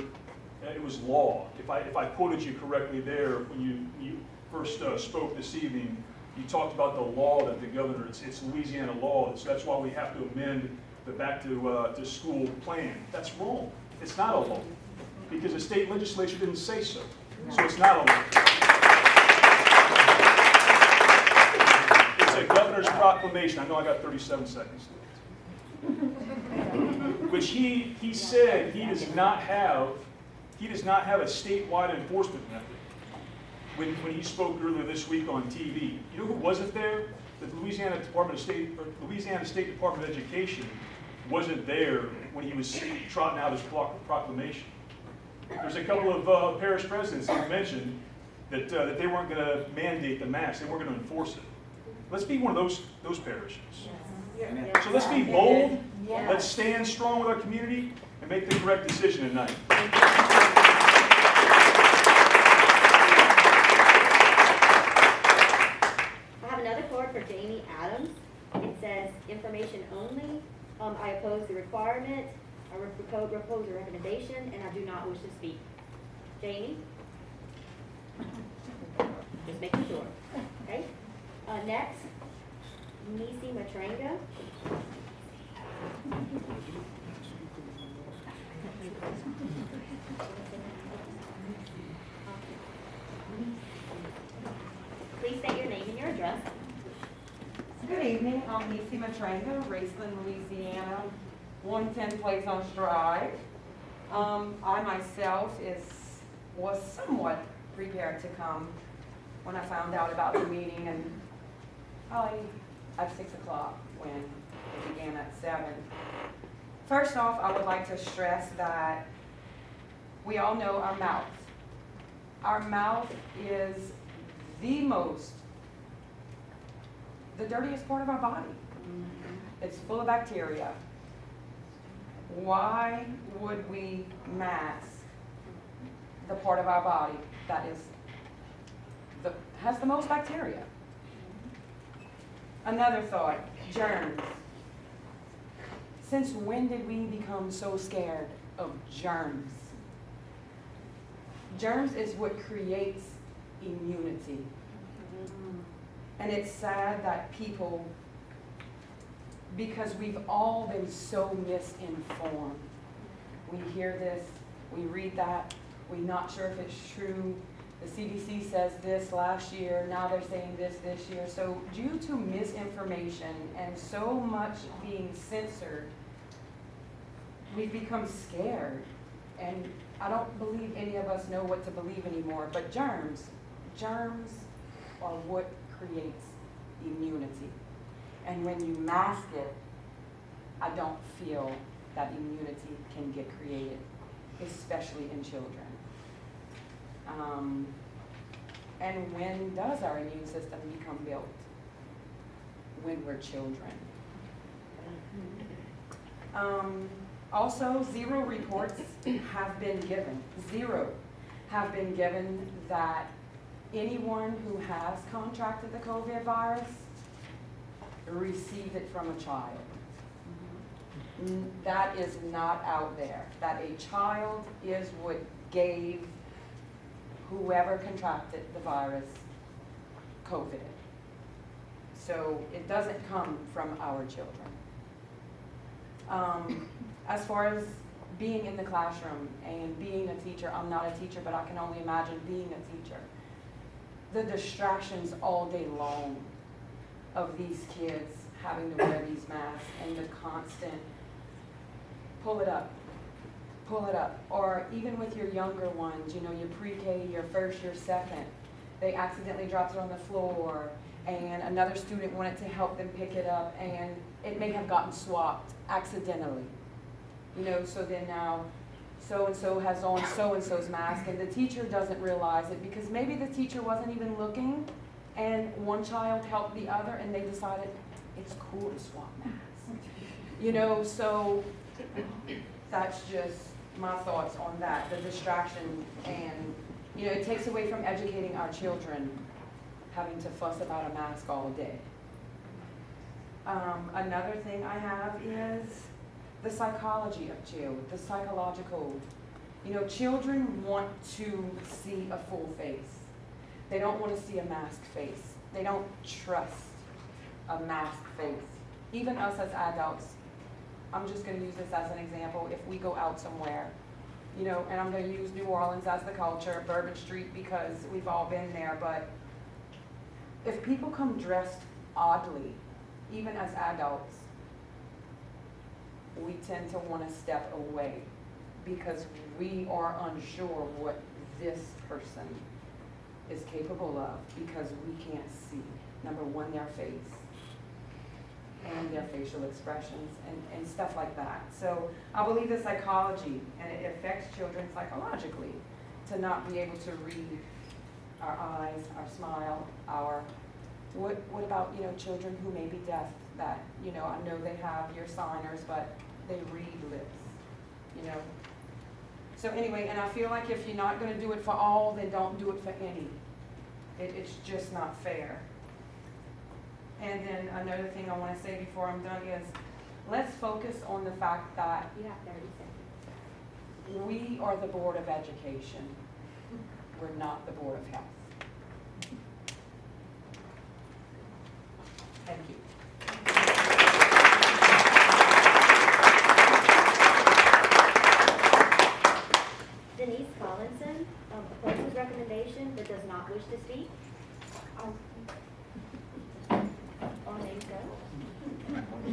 it was law. If I quoted you correctly there when you first spoke this evening, you talked about the law that the governor, it's Louisiana law, so that's why we have to amend the back to school plan. That's wrong. It's not a law. Because the state legislature didn't say so. So it's not a law. It's a governor's proclamation. I know I got 37 seconds left. Which he said he does not have a statewide enforcement method. When he spoke earlier this week on TV, you know who wasn't there? The Louisiana State Department of Education wasn't there when he was trotting out his proclamation. There's a couple of parish presidents who mentioned that they weren't going to mandate the mask, they weren't going to enforce it. Let's be one of those parishes. Yes. So let's be bold, let's stand strong with our community, and make the correct decision tonight. I have another card for Jamie Adams. It says, information only. I oppose the requirement. I propose a recommendation, and I do not wish to speak. Jamie? Just making sure. Okay? Next, Nisi Matranga. Please state your name and your address. Good evening. I'm Nisi Matranga, Raceland, Louisiana, 110 Plaisance Drive. I myself was somewhat prepared to come when I found out about the meeting, and probably at 6 o'clock when it began at 7. First off, I would like to stress that we all know our mouth. Our mouth is the dirtiest part of our body. It's full of bacteria. Why would we mask the part of our body that has the most bacteria? Another thought, germs. Since when did we become so scared of germs? Germs is what creates immunity. And it's sad that people, because we've all been so misinformed. We hear this, we read that, we're not sure if it's true. The CDC says this last year, now they're saying this year. So due to misinformation and so much being censored, we've become scared. And I don't believe any of us know what to believe anymore, but germs are what creates immunity. And when you mask it, I don't feel that immunity can get created, especially in children. And when does our immune system become built? When we're children. Also, 0 reports have been given. 0 have been given that anyone who has contracted the COVID virus received it from a child. That is not out there. That a child is what gave whoever contracted the virus COVID. So it doesn't come from our children. As far as being in the classroom and being a teacher, I'm not a teacher, but I can only imagine being a teacher. The distractions all day long of these kids having to wear these masks and the constant pull it up, or even with your younger ones, you know, your pre-K, your first, your second, they accidentally dropped it on the floor and another student wanted to help them pick it up and it may have gotten swapped accidentally. You know, so then now so-and-so has on so-and-so's mask and the teacher doesn't realize it because maybe the teacher wasn't even looking and one child helped the other and they decided it's cool to swap masks. You know, so that's just my thoughts on that, the distraction, and you know, it takes away from educating our children having to fuss about a mask all day. Another thing I have is the psychology of children, the psychological. You know, children want to see a full face. They don't want to see a masked face. They don't trust a masked face. Even us as adults, I'm just going to use this as an example. If we go out somewhere, you know, and I'm going to use New Orleans as the culture, Bourbon Street, because we've all been there, but if people come dressed oddly, even as adults, we tend to want to step away because we are unsure what this person is capable of because we can't see, number one, their face and their facial expressions and stuff like that. So I believe the psychology, and it affects children psychologically to not be able to read our eyes, our smile, what about, you know, children who may be deaf that, you know, I know they have your signers, but they read lips, you know. So anyway, and I feel like if you're not going to do it for all, then don't do it for any. It's just not fair. And then another thing I want to say before I'm done is, let's focus on the fact that You have 30 seconds. we are the Board of Education. We're not the Board of Health. Thank you. Denise Collinson opposes recommendation but does not wish to speak. All names go.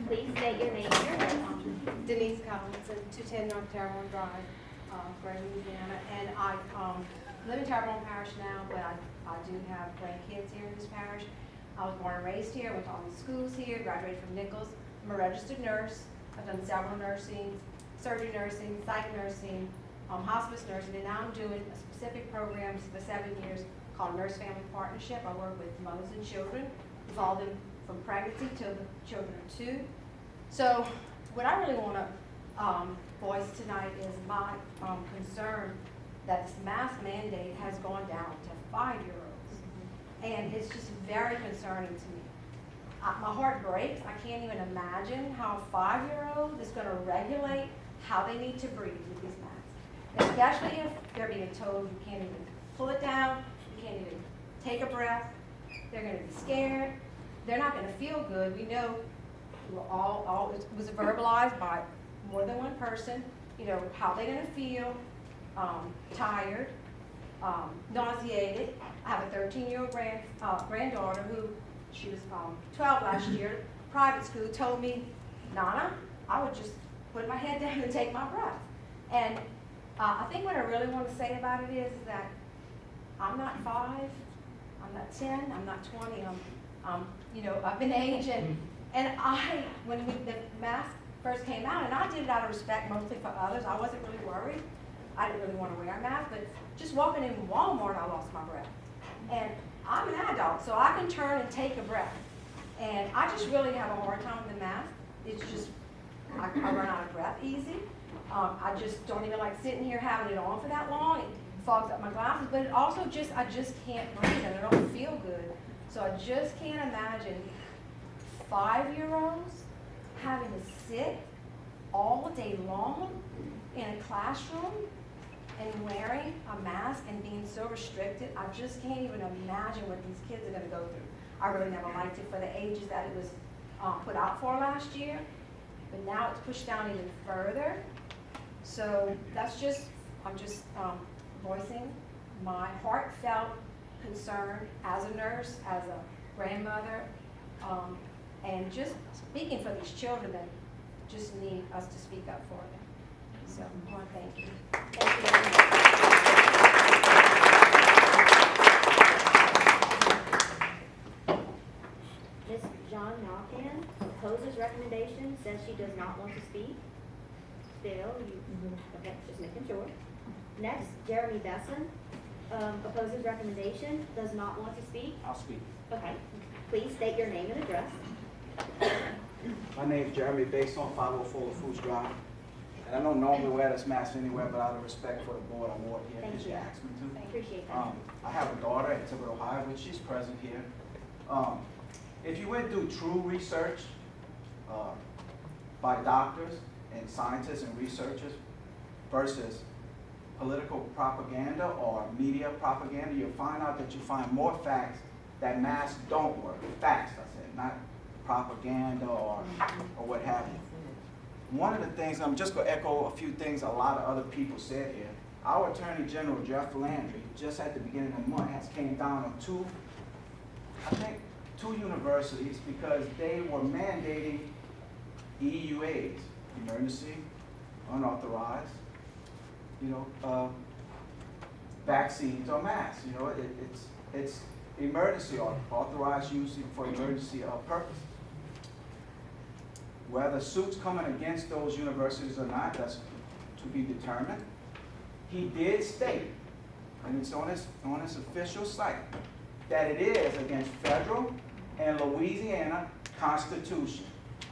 Please state your name and your address. Denise Collinson, 210 North Terrell Drive, Gray, Louisiana, and I live in Terrebonne Parish now, but I do have grandkids here in this parish. I was born and raised here, went to all the schools here, graduated from Nichols. I'm a registered nurse. I've done several nursing, surgery nursing, psych nursing, hospice nursing, and now I'm doing a specific program for 7 years called Nurse Family Partnership. I work with mothers and children, involved in from pregnancy till the children are 2. So what I really want to voice tonight is my concern that this mask mandate has gone down to 5-year-olds. And it's just very concerning to me. My heart breaks. I can't even imagine how a 5-year-old is going to regulate how they need to breathe with these masks. Especially if they're being told you can't even pull it down, you can't even take a breath. They're going to be scared. They're not going to feel good. We know it was verbalized by more than one person, you know, how they're going to feel, tired, nauseated. I have a 13-year-old granddaughter who, she was 12 last year, private school, told me, Nana, I would just put my head down and take my breath. And I think what I really want to say about it is that I'm not 5, I'm not 10, I'm not 20, I'm you know, up in age, and when the mask first came out, and I did it out of respect mostly for others, I wasn't really worried. I didn't really want to wear a mask, but just walking in Walmart, I lost my breath. And I'm an adult, so I can turn and take a breath. And I just really have a hard time with the mask. It's just, I run out of breath easy. I just don't even like sitting here having it on for that long. It fogs up my glasses, but it also just, I just can't breathe and I don't feel good. So I just can't imagine 5-year-olds having to sit all day long in a classroom and wearing a mask and being so restricted. I just can't even imagine what these kids are going to go through. I really never liked it for the ages that it was put out for last year, but now it's pushed down even further. So that's just, I'm just voicing my heartfelt concern as a nurse, as a grandmother, and just speaking for these children that just need us to speak up for them. So I want to thank you. Thank you very much. Ms. John Knockan opposes recommendation, says she does not want to speak. Still, okay, just making sure. Next, Jeremy Besson opposes recommendation, does not want to speak. I'll speak. Okay, please state your name and address. My name is Jeremy Bason, 504 Lafourche Drive. And I don't normally wear this mask anywhere, but out of respect for the board, I wore it here because you asked me to. I appreciate that. I have a daughter in Tibbet, Ohio, which she's present here. If you went through true research by doctors and scientists and researchers versus political propaganda or media propaganda, you'll find out that you find more facts that masks don't work. Facts, I said, not propaganda or what have you. One of the things, I'm just going to echo a few things a lot of other people said here. Our Attorney General, Jeff Landry, just at the beginning of the month, has came down on two universities because they were mandating EUAs, emergency, unauthorized, vaccines or masks. It's emergency or authorized use for emergency purposes. Whether suits coming against those universities or not, that's to be determined. He did state, and it's on his official site, that it is against federal and Louisiana Constitution.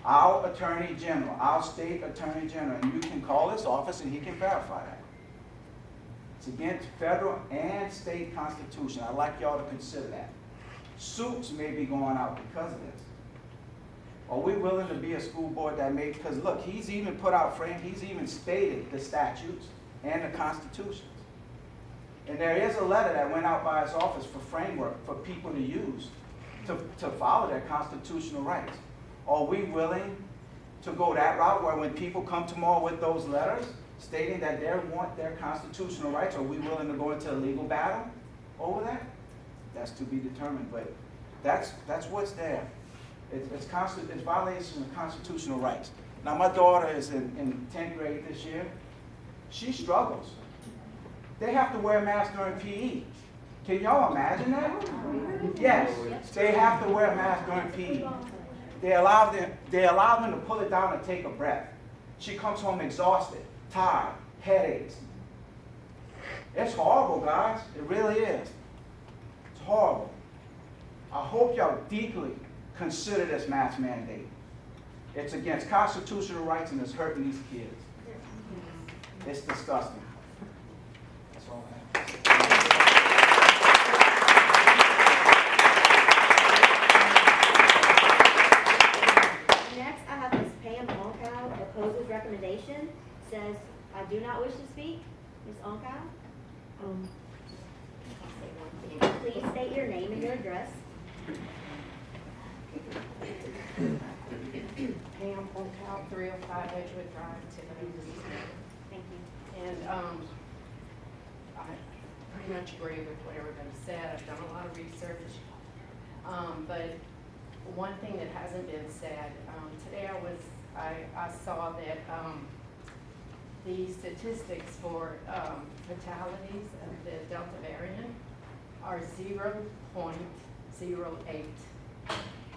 Our Attorney General, our state Attorney General, and you can call his office and he can verify that. It's against federal and state constitution. I'd like y'all to consider that. Suits may be going out because of this. Are we willing to be a school board that may, because look, he's even put out he's even stated the statutes and the constitutions. And there is a letter that went out by his office for framework for people to use to follow their constitutional rights. Are we willing to go that route where when people come tomorrow with those letters stating that they want their constitutional rights, are we willing to go into a legal battle over that? That's to be determined, but that's what's there. It's violation of constitutional rights. Now my daughter is in 10th grade this year. She struggles. They have to wear a mask during PE. Can y'all imagine that? Yes, they have to wear a mask during PE. They allow them to pull it down and take a breath. She comes home exhausted, tired, headaches. It's horrible, guys. It really is. It's horrible. I hope y'all deeply consider this mask mandate. It's against constitutional rights and it's hurting these kids. It's disgusting. That's all I have. Next, I have Ms. Pam Onkow, opposes recommendation, says, I do not wish to speak. Ms. Onkow? Please state your name and your address. Pam Onkow, 305 Edgewood Drive, Tentative. Thank you. And I pretty much agree with what everybody said. I've done a lot of research. But one thing that hasn't been said, today I saw that the statistics for fatalities of the Delta variant are 0.08.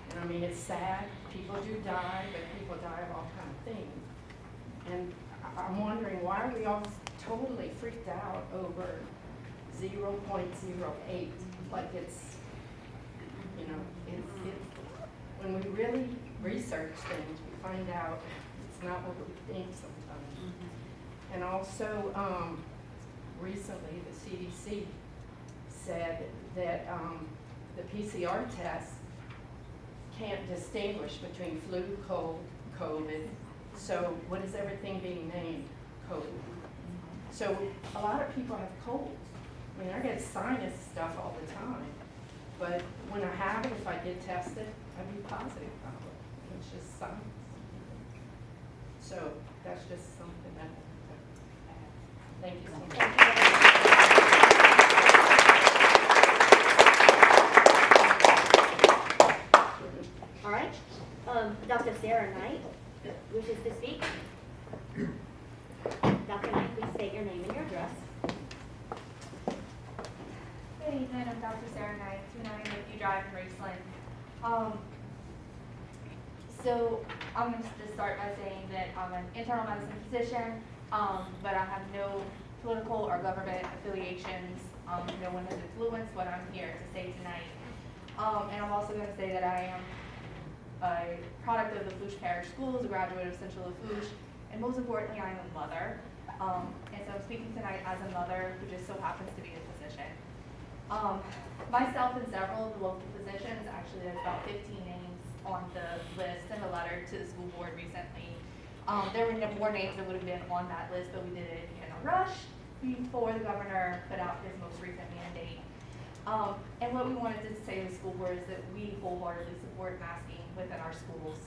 And I mean, it's sad. People do die, but people die of all kinds of things. And I'm wondering, why are we all totally freaked out over 0.08? Like it's, you know, it's when we really research things, we find out it's not what we think sometimes. And also, recently the CDC said that the PCR test can't distinguish between flu, cold, COVID. So what is everything being named COVID? So a lot of people have colds. I mean, I get sinus stuff all the time. But when I have it, if I get tested, I'd be positive probably. It's just sinus. So that's just something that I have. Thank you so much. All right. Dr. Sarah Knight wishes to speak. Dr. Knight, please state your name and your address. Good evening, I'm Dr. Sarah Knight, 290 Lakeview Drive in Raceland. So I'm going to just start by saying that I'm an internal medicine physician, but I have no political or government affiliations. No one has influenced what I'm here to say tonight. And I'm also going to say that I am a product of the Lafourche Parish Schools, a graduate of Central Lafourche, and most importantly, I'm a mother. And so I'm speaking tonight as a mother who just so happens to be a physician. Myself and several of the local physicians, actually there's about 15 names on the list in a letter to the school board recently. There were more names that would have been on that list, but we did it in a rush before the governor put out his most recent mandate. And what we wanted to say to the school board is that we wholeheartedly support masking within our schools.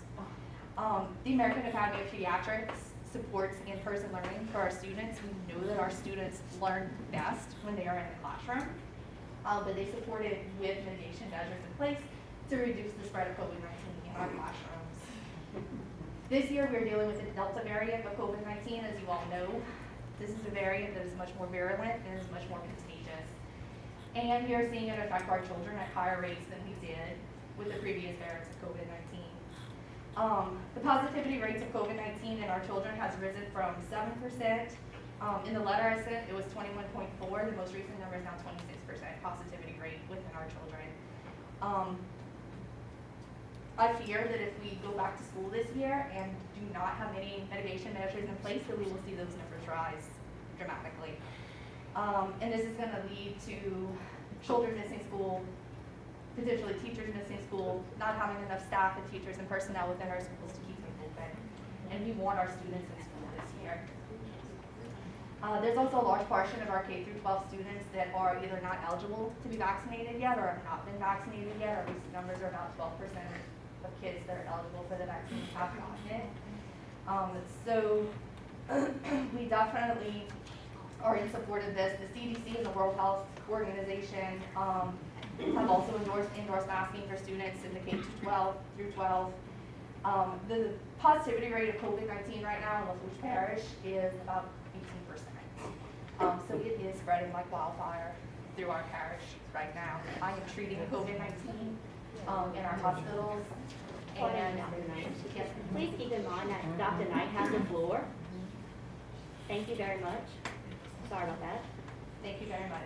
The American Academy of Pediatrics supports in-person learning for our students. We know that our students learn best when they are in the classroom, but they support it with mitigation measures in place to reduce the spread of COVID-19 in our classrooms. This year we're dealing with the Delta variant of COVID-19, as you all know. This is a variant that is much more virulent and is much more contagious. And we are seeing it affect our children at higher rates than we did with the previous variants of COVID-19. The positivity rates of COVID-19 in our children has risen from 7%. In the letter I sent, it was 21.4. The most recent number is now 26% positivity rate within our children. I fear that if we go back to school this year and do not have any mitigation measures in place, that we will see those numbers rise dramatically. And this is going to lead to children missing school, potentially teachers missing school, not having enough staff and teachers and personnel within our schools to keep them open. And we want our students in school this year. There's also a large portion of our K-12 students that are either not eligible to be vaccinated yet or have not been vaccinated yet. Our recent numbers are about 12% of kids that are eligible for the vaccine have gotten it. So we definitely are in support of this. The CDC and the World Health Organization have also endorsed masking for students in the K-12 through 12. The positivity rate of COVID-19 right now in Lafourche Parish is about 18%. So it is spreading like wildfire through our parish right now. I am treating COVID-19 in our hospitals. And yes, Please keep in mind that Dr. Knight has the floor. Thank you very much. Sorry about that. thank you very much.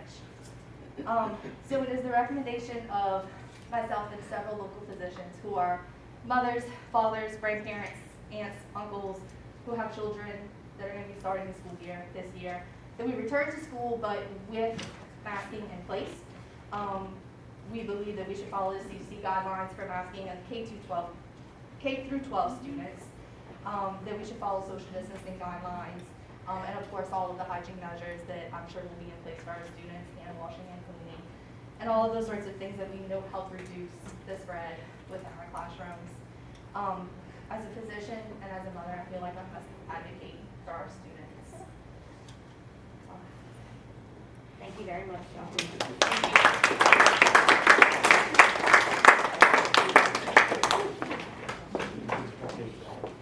So it is the recommendation of myself and several local physicians who are mothers, fathers, grandparents, aunts, uncles, who have children that are going to be starting the school year this year, that we return to school but with masking in place. We believe that we should follow the CDC guidelines for masking of K through 12 students, that we should follow social distancing guidelines, and of course all of the hygiene measures that I'm sure will be in place for our students, hand washing and cleaning, and all of those sorts of things that we know help reduce the spread within our classrooms. As a physician and as a mother, I feel like I must advocate for our students. Thank you very much, Dr.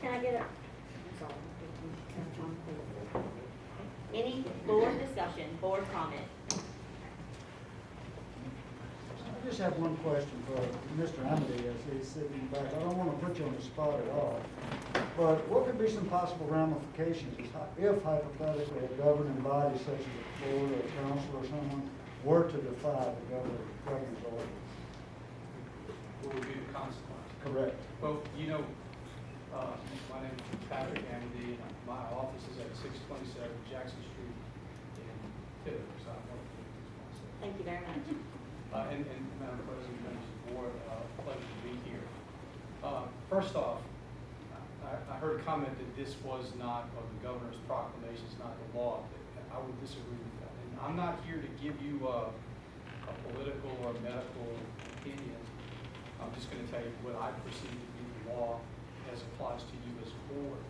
Can I get a? Any board discussion, board comment? I just have one question for Mr. Amity as he's sitting back. I don't want to put you on the spot at all, but what could be some possible ramifications if hypothetically a governing body such as a board or a council or someone were to defy the governor's order? What would be the consequence? Correct. Well, you know, my name is Patrick Amity, and my office is at 627 Jackson Street in Tentative, so I want to introduce myself. Thank you very much. And Madam President, members of the board, pleasure to be here. First off, I heard a comment that this was not, or the governor's proclamation is not the law. I would disagree with that. And I'm not here to give you a political or medical opinion. I'm just going to tell you what I perceive to be the law as applies to you as a board.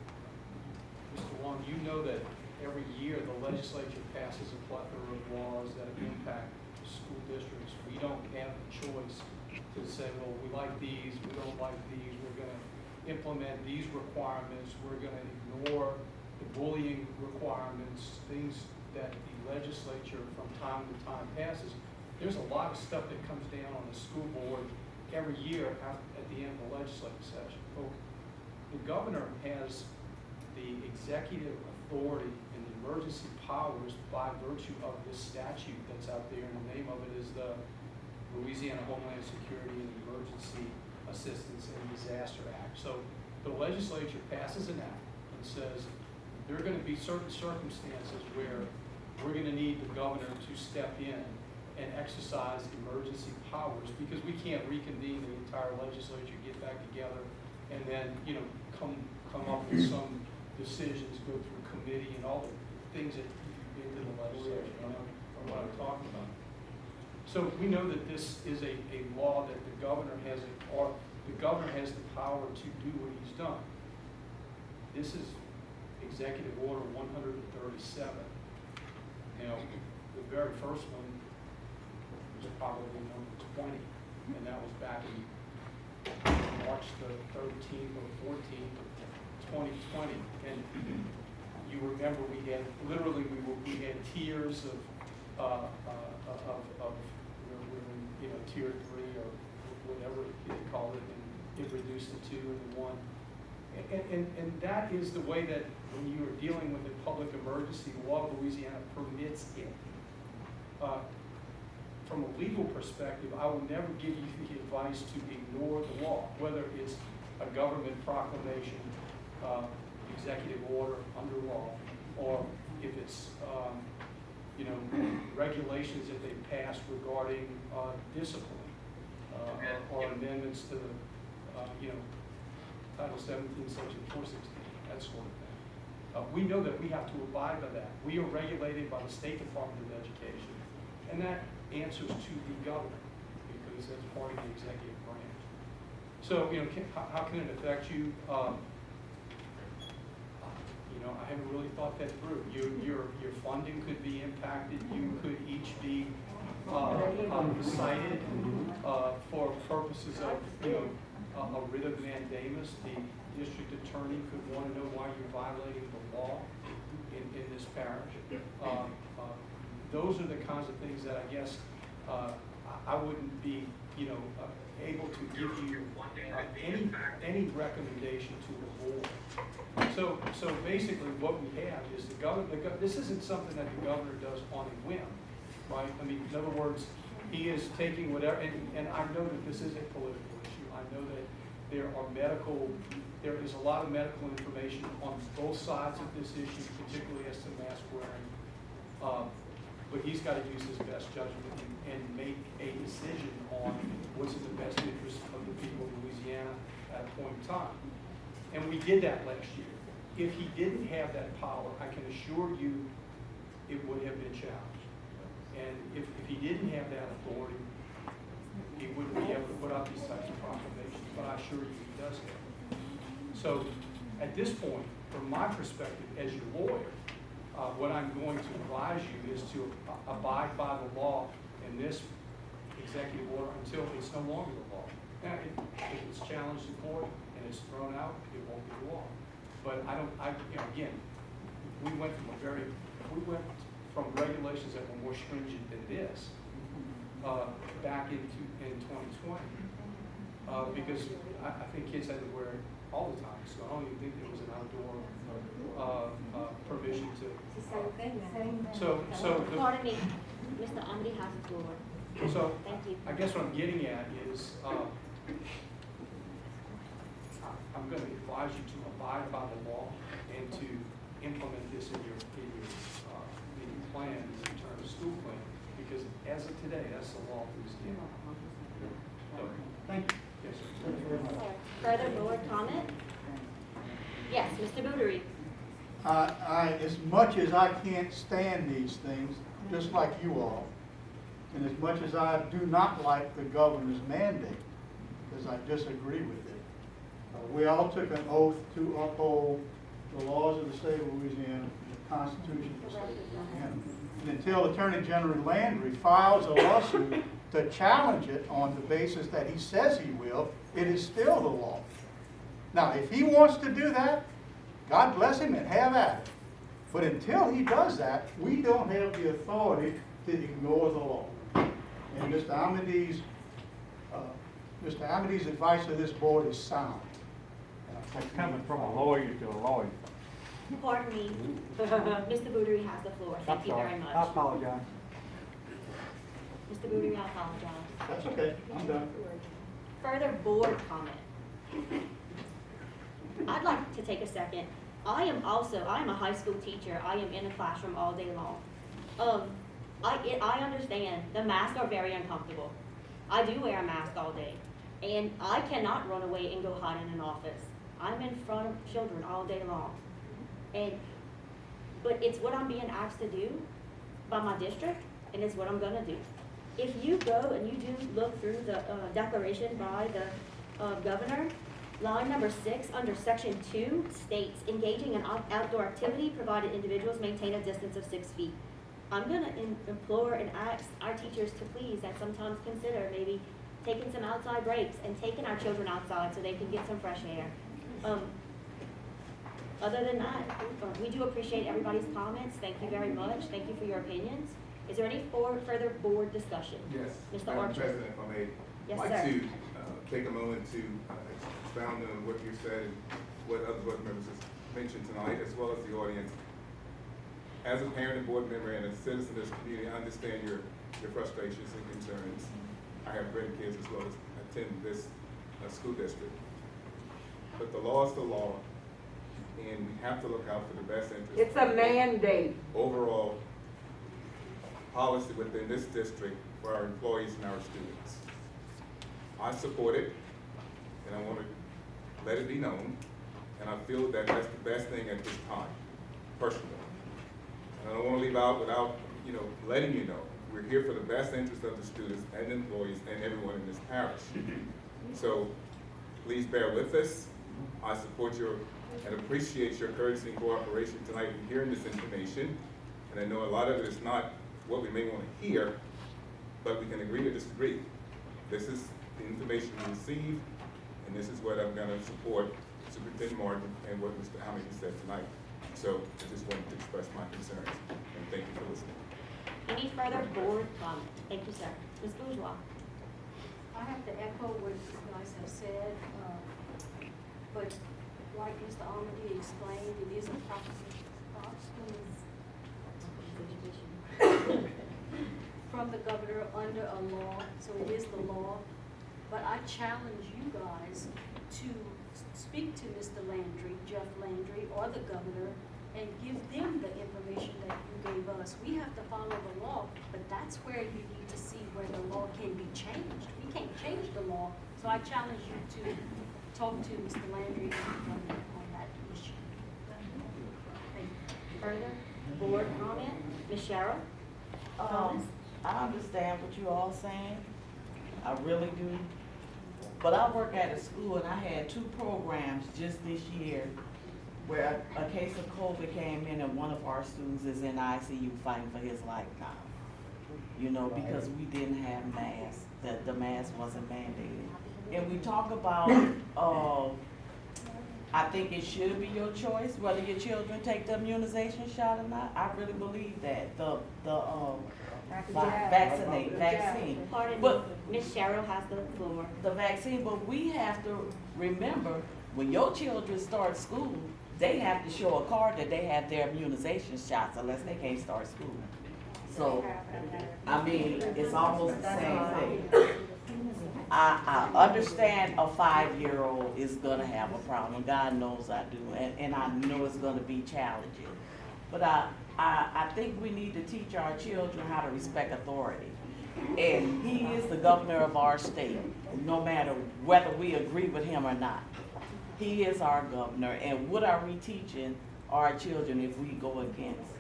Mr. Wong, you know that every year the legislature passes a plethora of laws that impact school districts. We don't have the choice to say, well, we like these, we don't like these, we're going to implement these requirements, we're going to ignore the bullying requirements, things that the legislature from time to time passes. There's a lot of stuff that comes down on the school board every year at the end of the legislative session. The governor has the executive authority and the emergency powers by virtue of this statute that's out there, and the name of it is the Louisiana Homeland Security and Emergency Assistance and Disaster Act. So the legislature passes an act and says there are going to be certain circumstances where we're going to need the governor to step in and exercise emergency powers, because we can't reconvene the entire legislature, get back together, and then, you know, come up with some decisions, go through committee and all the things that you get to the legislature, you know, or what I'm talking about. So we know that this is a law that the governor has, or the governor has the power to do what he's done. This is Executive Order 137. Now, the very first one was probably number 20, and that was back in March the 13th or 14th of 2020. And you remember we had, literally we had tiers of you know, tier 3 or whatever they call it, and it reduced to 2 and 1. And that is the way that when you are dealing with a public emergency, the law of Louisiana permits it. From a legal perspective, I will never give you the advice to ignore the law, whether it's a government proclamation, executive order under law, or if it's you know, regulations that they passed regarding discipline, or amendments to the you know, Title 17, Section 416, that sort of thing. We know that we have to abide by that. We are regulated by the State Department of Education, and that answers to the governor, because that's part of the executive branch. So, you know, how can it affect you? You know, I haven't really thought that through. Your funding could be impacted. You could each be cited for purposes of, you know, a writ of mandamus. The district attorney could want to know why you're violating the law, in this parish. Those are the kinds of things that I guess I wouldn't be, able to give you any recommendation to the board. So basically what we have is the governor, this isn't something that the governor does on a whim, right? I mean, in other words, he is taking whatever, and I know that this is a political issue. I know that there is a lot of medical information on both sides of this issue, particularly as to mask wearing. But he's got to use his best judgment and make a decision on what's in the best interest of the people of Louisiana at a point in time. And we did that last year. If he didn't have that power, I can assure you it would have been challenged. And if he didn't have that authority, he wouldn't be able to put out these types of proclamations, but I assure you he does have it. So at this point, from my perspective as your lawyer, what I'm going to advise you is to abide by the law in this executive order until it's no longer the law. Now, if it's challenged in court and it's thrown out, it won't be the law. But again, we went from regulations that were more stringent than this back in 2020 because I think kids had to wear it all the time. So I don't even think there was an outdoor provision to. Pardon me, Mr. Amity has the floor. So thank you. I guess what I'm getting at is I'm going to advise you to abide by the law and to implement this in your plan, in terms of school plan, because as of today, that's the law for this game. So, Thank you. yes, sir. Further board comment? Yes, Mr. Bootery. As much as I can't stand these things, just like you all, and as much as I do not like the governor's mandate, because I disagree with it, we all took an oath to uphold the laws of the state of Louisiana, the Constitution of the state of Louisiana. And until Attorney General Landry files a lawsuit to challenge it on the basis that he says he will, it is still the law. Now, if he wants to do that, God bless him and have at it. But until he does that, we don't have the authority to ignore the law. And Mr. Amity's advice to this board is sound. That's coming from a lawyer to a lawyer. Pardon me. Mr. Bootery has the floor. Thank you very much. I apologize. Mr. Bootery, I apologize. That's okay. I'm done. Further board comment. I'd like to take a second. I am a high school teacher. I am in a classroom all day long. I understand the masks are very uncomfortable. I do wear a mask all day. And I cannot run away and go hide in an office. I'm in front of children all day long. But it's what I'm being asked to do by my district, and it's what I'm gonna do. If you go and you do look through the declaration by the governor, line number 6 under section 2 states, engaging in outdoor activity provided individuals maintain a distance of 6 feet. I'm gonna implore and ask our teachers to please that sometimes consider maybe taking some outside breaks and taking our children outside so they can get some fresh air. Other than that, we do appreciate everybody's comments. Thank you very much. Thank you for your opinions. Is there any further board discussion? Yes. Mr. Madam Archer. President, if I may, Yes, I'd sir. like to take a moment to expound on what you said and what other board members have mentioned tonight, as well as the audience. As a parent and board member and a citizen of this community, I understand your frustrations and concerns. I have grandkids as well as attend this school district. But the law is the law, and we have to look out for the best interest. It's a mandate. Overall policy within this district for our employees and our students. I support it, and I want to let it be known, and I feel that that's the best thing at this time, personally. And I don't want to leave out without, letting you know, we're here for the best interest of the students and employees and everyone in this parish. So please bear with us. I support and appreciate your courtesy and cooperation tonight in hearing this information. And I know a lot of it is not what we may want to hear, but we can agree to disagree. This is the information we received, and this is what I'm going to support Superintendent Martin and what Mr. Hamilton said tonight. So I just wanted to express my concerns, and thank you for listening. Any further board comment? Thank you, sir. Ms. Bourgeois? I have to echo what you guys have said, but like Mr. Almody explained, it is a from the governor under a law, so it is the law. But I challenge you guys to speak to Mr. Landry, Jeff Landry, or the governor, and give them the information that you gave us. We have to follow the law, but that's where you need to see where the law can be changed. We can't change the law, so I challenge you to talk to Mr. Landry and the governor on that issue. Thank you. Further board comment? Ms. Cheryl? I understand what you all saying. I really do. But I work at a school and I had 2 programs just this year where a case of COVID came in and one of our students is in ICU fighting for his life now. You know, because we didn't have masks, the mask wasn't mandated. And we talk about, I think it should be your choice whether your children take the immunization shot or not. I really believe that. Vaccine. Pardon But me, Ms. Cheryl has the floor. the vaccine, but we have to remember, when your children start school, they have to show a card that they have their immunization shots unless they can't start school. So, I mean, it's almost the same thing. I understand a 5-year-old is gonna have a problem, God knows I do, and I know it's gonna be challenging. But I think we need to teach our children how to respect authority. And he is the governor of our state, no matter whether we agree with him or not. He is our governor, and what are we teaching our children if we go against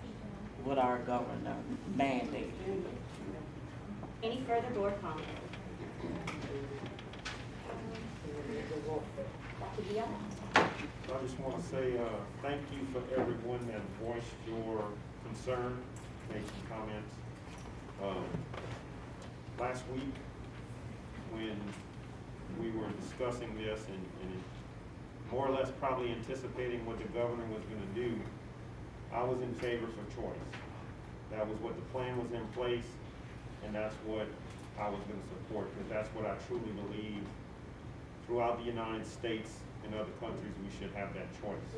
what our governor mandated? Any further board comment? Dr. Dion? I just want to say thank you for everyone that voiced your concern, made some comments. Last week, when we were discussing this and more or less probably anticipating what the governor was going to do, I was in favor for choice. That was what the plan was in place, and that's what I was going to support, because that's what I truly believe throughout the United States and other countries, we should have that choice.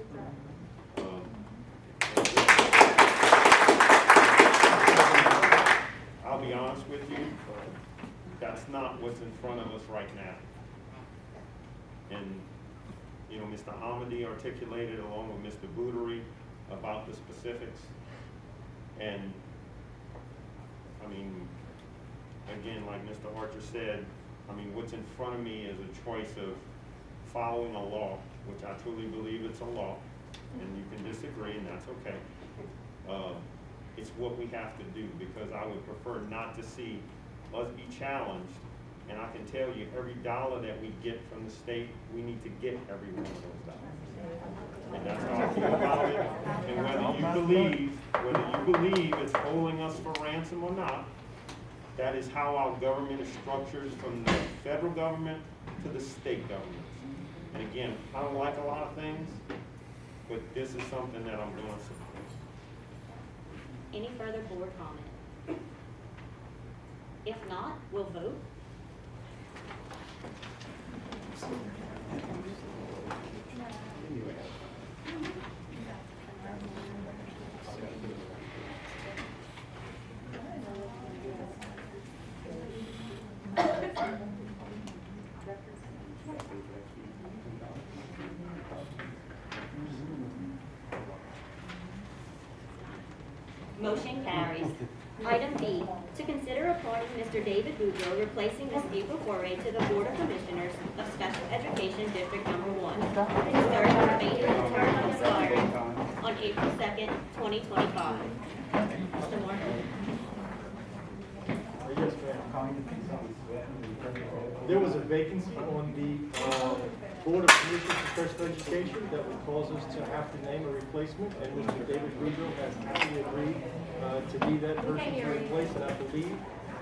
I'll be honest with you, that's not what's in front of us right now. And, you know, Mr. Hamady articulated along with Mr. Boudery about the specifics. And, I mean, again, like Mr. Archer said, I mean, what's in front of me is a choice of following a law, which I truly believe it's a law, and you can disagree, and that's okay. It's what we have to do, because I would prefer not to see us be challenged. And I can tell you, every dollar that we get from the state, we need to get every one of those dollars. And that's how I feel about it. And whether you believe it's holding us for ransom or not, that is how our government is structured, from the federal government to the state government. And again, I don't like a lot of things, but this is something that I'm going to support. Any further board comment? If not, we'll vote. Motion carries. Item B, to consider appointing Mr. David Boudreaux, replacing Ms. April Foray to the Board of Commissioners of Special Education District Number 1, to serve the remainder of the term expiring on April 2nd, 2025. Mr. Moore? Yes, ma'am. There was a vacancy on the Board of Commissioners for Special Education that would cause us to have to name a replacement, and Mr. David Boudreaux has happily agreed to be that person to replace, and I believe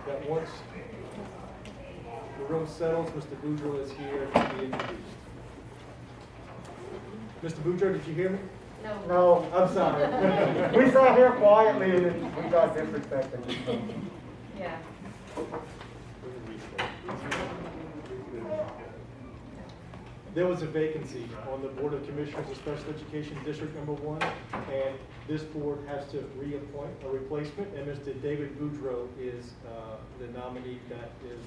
that once the room settles, Mr. Boudreaux is here to be introduced. Mr. Boudreaux, did you hear me? No. No, I'm sorry. We sat here quietly and then we got disrespected. Yeah. There was a vacancy on the Board of Commissioners of Special Education District Number 1, and this board has to reappoint a replacement, and Mr. David Boudreau is the nominee. That is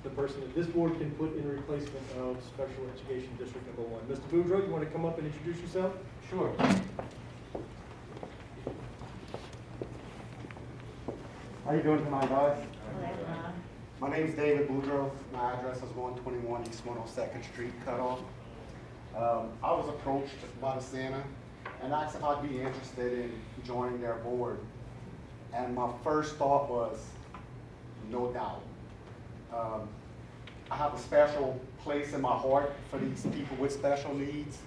the person that this board can put in replacement of Special Education District Number 1. Mr. Boudreau, you want to come up and introduce yourself? Sure. How you doing tonight, guys? My name's David Boudreau. My address is 121 East 102nd Street, Cutoff. I was approached by the center and asked if I'd be interested in joining their board. And my first thought was, no doubt. I have a special place in my heart for these people with special needs.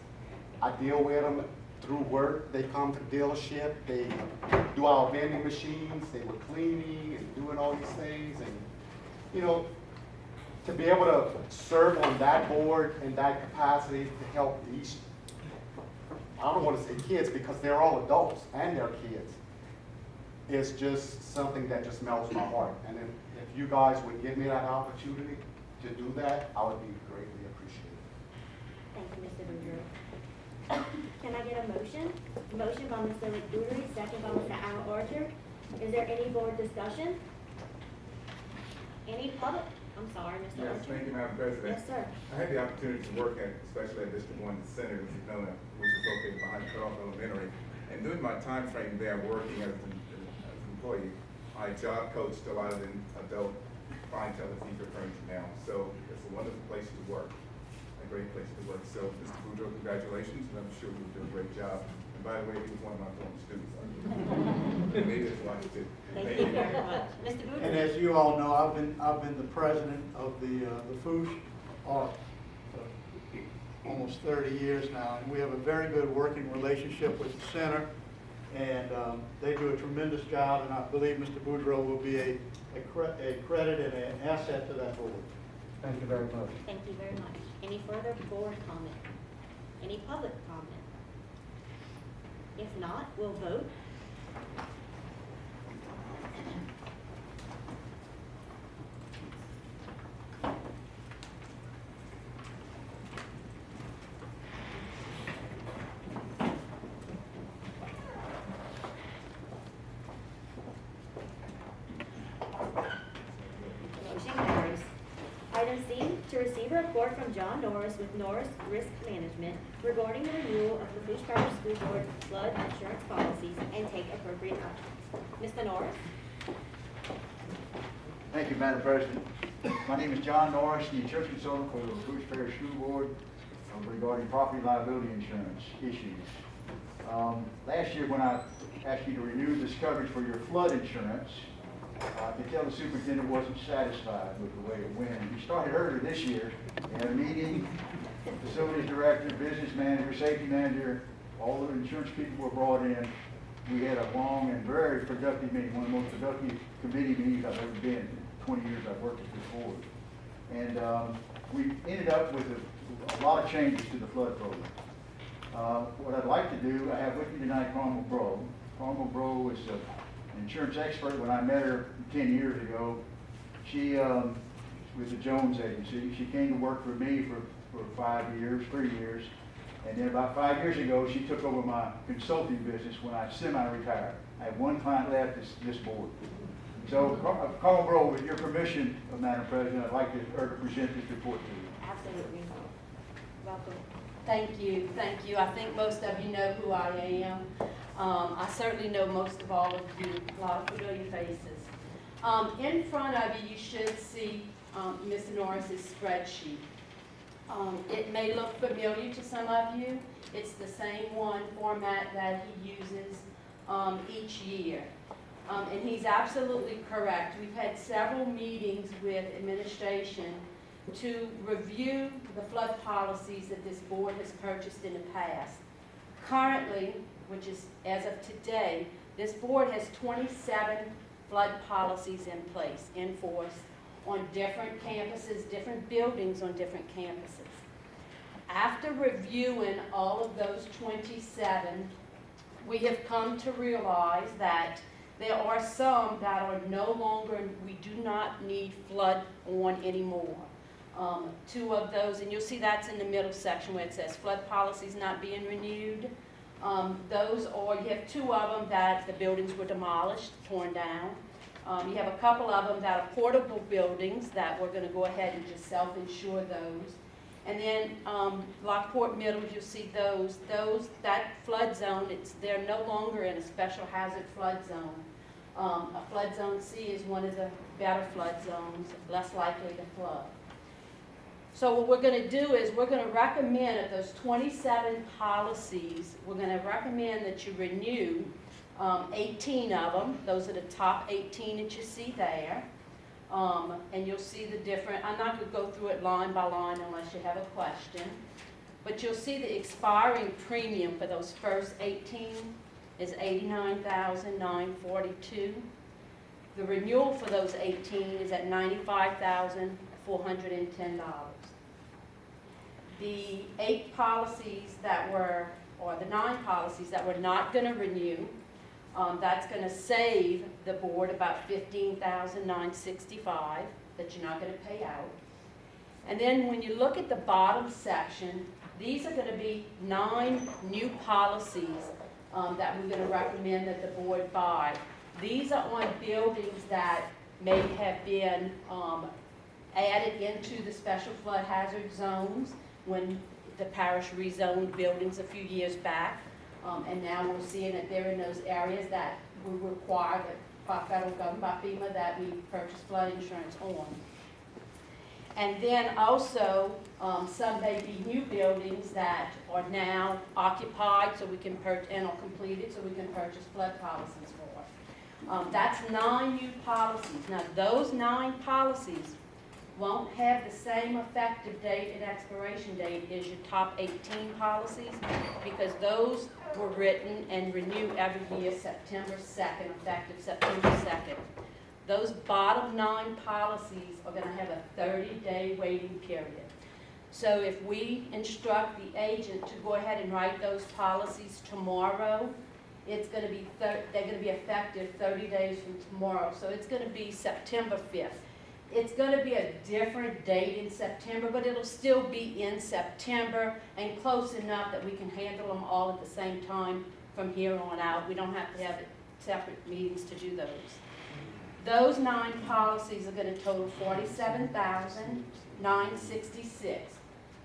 I deal with them through work. They come to the dealership, they do our vending machines, they were cleaning and doing all these things. And you know, to be able to serve on that board in that capacity to help these, I don't want to say kids because they're all adults and they're kids, is just something that just melts my heart. And if you guys would give me that opportunity to do that, I would be greatly appreciated. Thank you, Mr. Boudreau. Can I get a motion? Motion by Mr. McDoury, second by Mr. Al Archer. Is there any board discussion? Any public? I'm sorry, Mr. Yes, Archer. thank you, Madam President. Yes, sir. I had the opportunity to work at, especially at District 1 Center, which is located behind Cutoff Elementary. And during my time frame there working as an employee, I job coached a lot of the adult clientele that's either currently now. So it's a wonderful place to work, a great place to work. So Mr. Boudreau, congratulations, and I'm sure you'll do a great job. And by the way, he was one of my former students. Maybe that's why he did. Thank you very much. Mr. Boudreau. And as you all know, I've been the president of the Lafourche for almost 30 years now, and we have a very good working relationship with the center, and they do a tremendous job, and I believe Mr. Boudreau will be a credit and an asset to that board. Thank you very much. Thank you very much. Any further board comment? Any public comment? If not, we'll vote. Motion carries. Item C, to receive a report from John Norris with Norris Risk Management regarding the renewal of the Lafourche Parish School Board flood insurance policies and take appropriate actions. Mr. Norris? Thank you, Madam President. My name is John Norris, the insurance consultant for the Lafourche Parish School Board regarding property liability insurance issues. Last year when I asked you to renew this coverage for your flood insurance, I could tell the superintendent wasn't satisfied with the way it went. We started earlier this year. We had a meeting, facilities director, business manager, safety manager, all the insurance people were brought in. We had a long and very productive meeting, one of the most productive committee meetings I've ever been in 20 years I've worked at this board. And we ended up with a lot of changes to the flood program. What I'd like to do, I have with me tonight Carmel Bro. Carmel Bro is an insurance expert. When I met her 10 years ago, she was the Jones Agency. She came to work for me for 3 years. And then about 5 years ago, she took over my consulting business when I semi-retired. I have one client left, this board. So, Carmel Bro, with your permission, Madam President, I'd like her to present this report to you. Absolutely. Welcome. Thank you, thank you. I think most of you know who I am. I certainly know most of all of you, a lot of familiar faces. In front of you, you should see Mr. Norris's spreadsheet. It may look familiar to some of you. It's the same one format that he uses each year. And he's absolutely correct. We've had several meetings with administration to review the flood policies that this board has purchased in the past. Currently, which is as of today, this board has 27 flood policies in place, in force, on different campuses, different buildings on different campuses. After reviewing all of those 27, we have come to realize that there are some that are no longer, we do not need flood on anymore. 2 of those, and you'll see that's in the middle section where it says flood policies not being renewed. Those are, you have 2 of them that the buildings were demolished, torn down. You have a couple of them that are portable buildings that we're going to go ahead and just self-insure those. And then Lockport Middle, you'll see that flood zone, they're no longer in a special hazard flood zone. A flood zone C is one of the better flood zones, less likely to flood. So what we're going to do is we're going to recommend of those 27 policies, we're going to recommend that you renew 18 of them. Those are the top 18 that you see there. And you'll see the different, I'm not going to go through it line by line unless you have a question, but you'll see the expiring premium for those first 18 is $89,942. The renewal for those 18 is at $95,410. The 8 policies that were, or the 9 policies that we're not going to renew, that's going to save the board about $15,965 that you're not going to pay out. And then when you look at the bottom section, these are going to be 9 new policies that we're going to recommend that the board buy. These are on buildings that may have been added into the special flood hazard zones when the parish rezoned buildings a few years back. And now we're seeing that they're in those areas that we require by federal government, by FEMA, that we purchase flood insurance on. And then also, some may be new buildings that are now occupied, so we can purchase, and are completed, so we can purchase flood policies for. That's 9 new policies. Now, those 9 policies won't have the same effective date and expiration date as your top 18 policies, because those were written and renewed every year September 2nd, effective September 2nd. Those bottom 9 policies are going to have a 30-day waiting period. So if we instruct the agent to go ahead and write those policies tomorrow, it's going to be they're going to be effective 30 days from tomorrow. So it's going to be September 5th. It's going to be a different date in September, but it'll still be in September and close enough that we can handle them all at the same time from here on out. We don't have to have separate meetings to do those. Those 9 policies are going to total $47,966.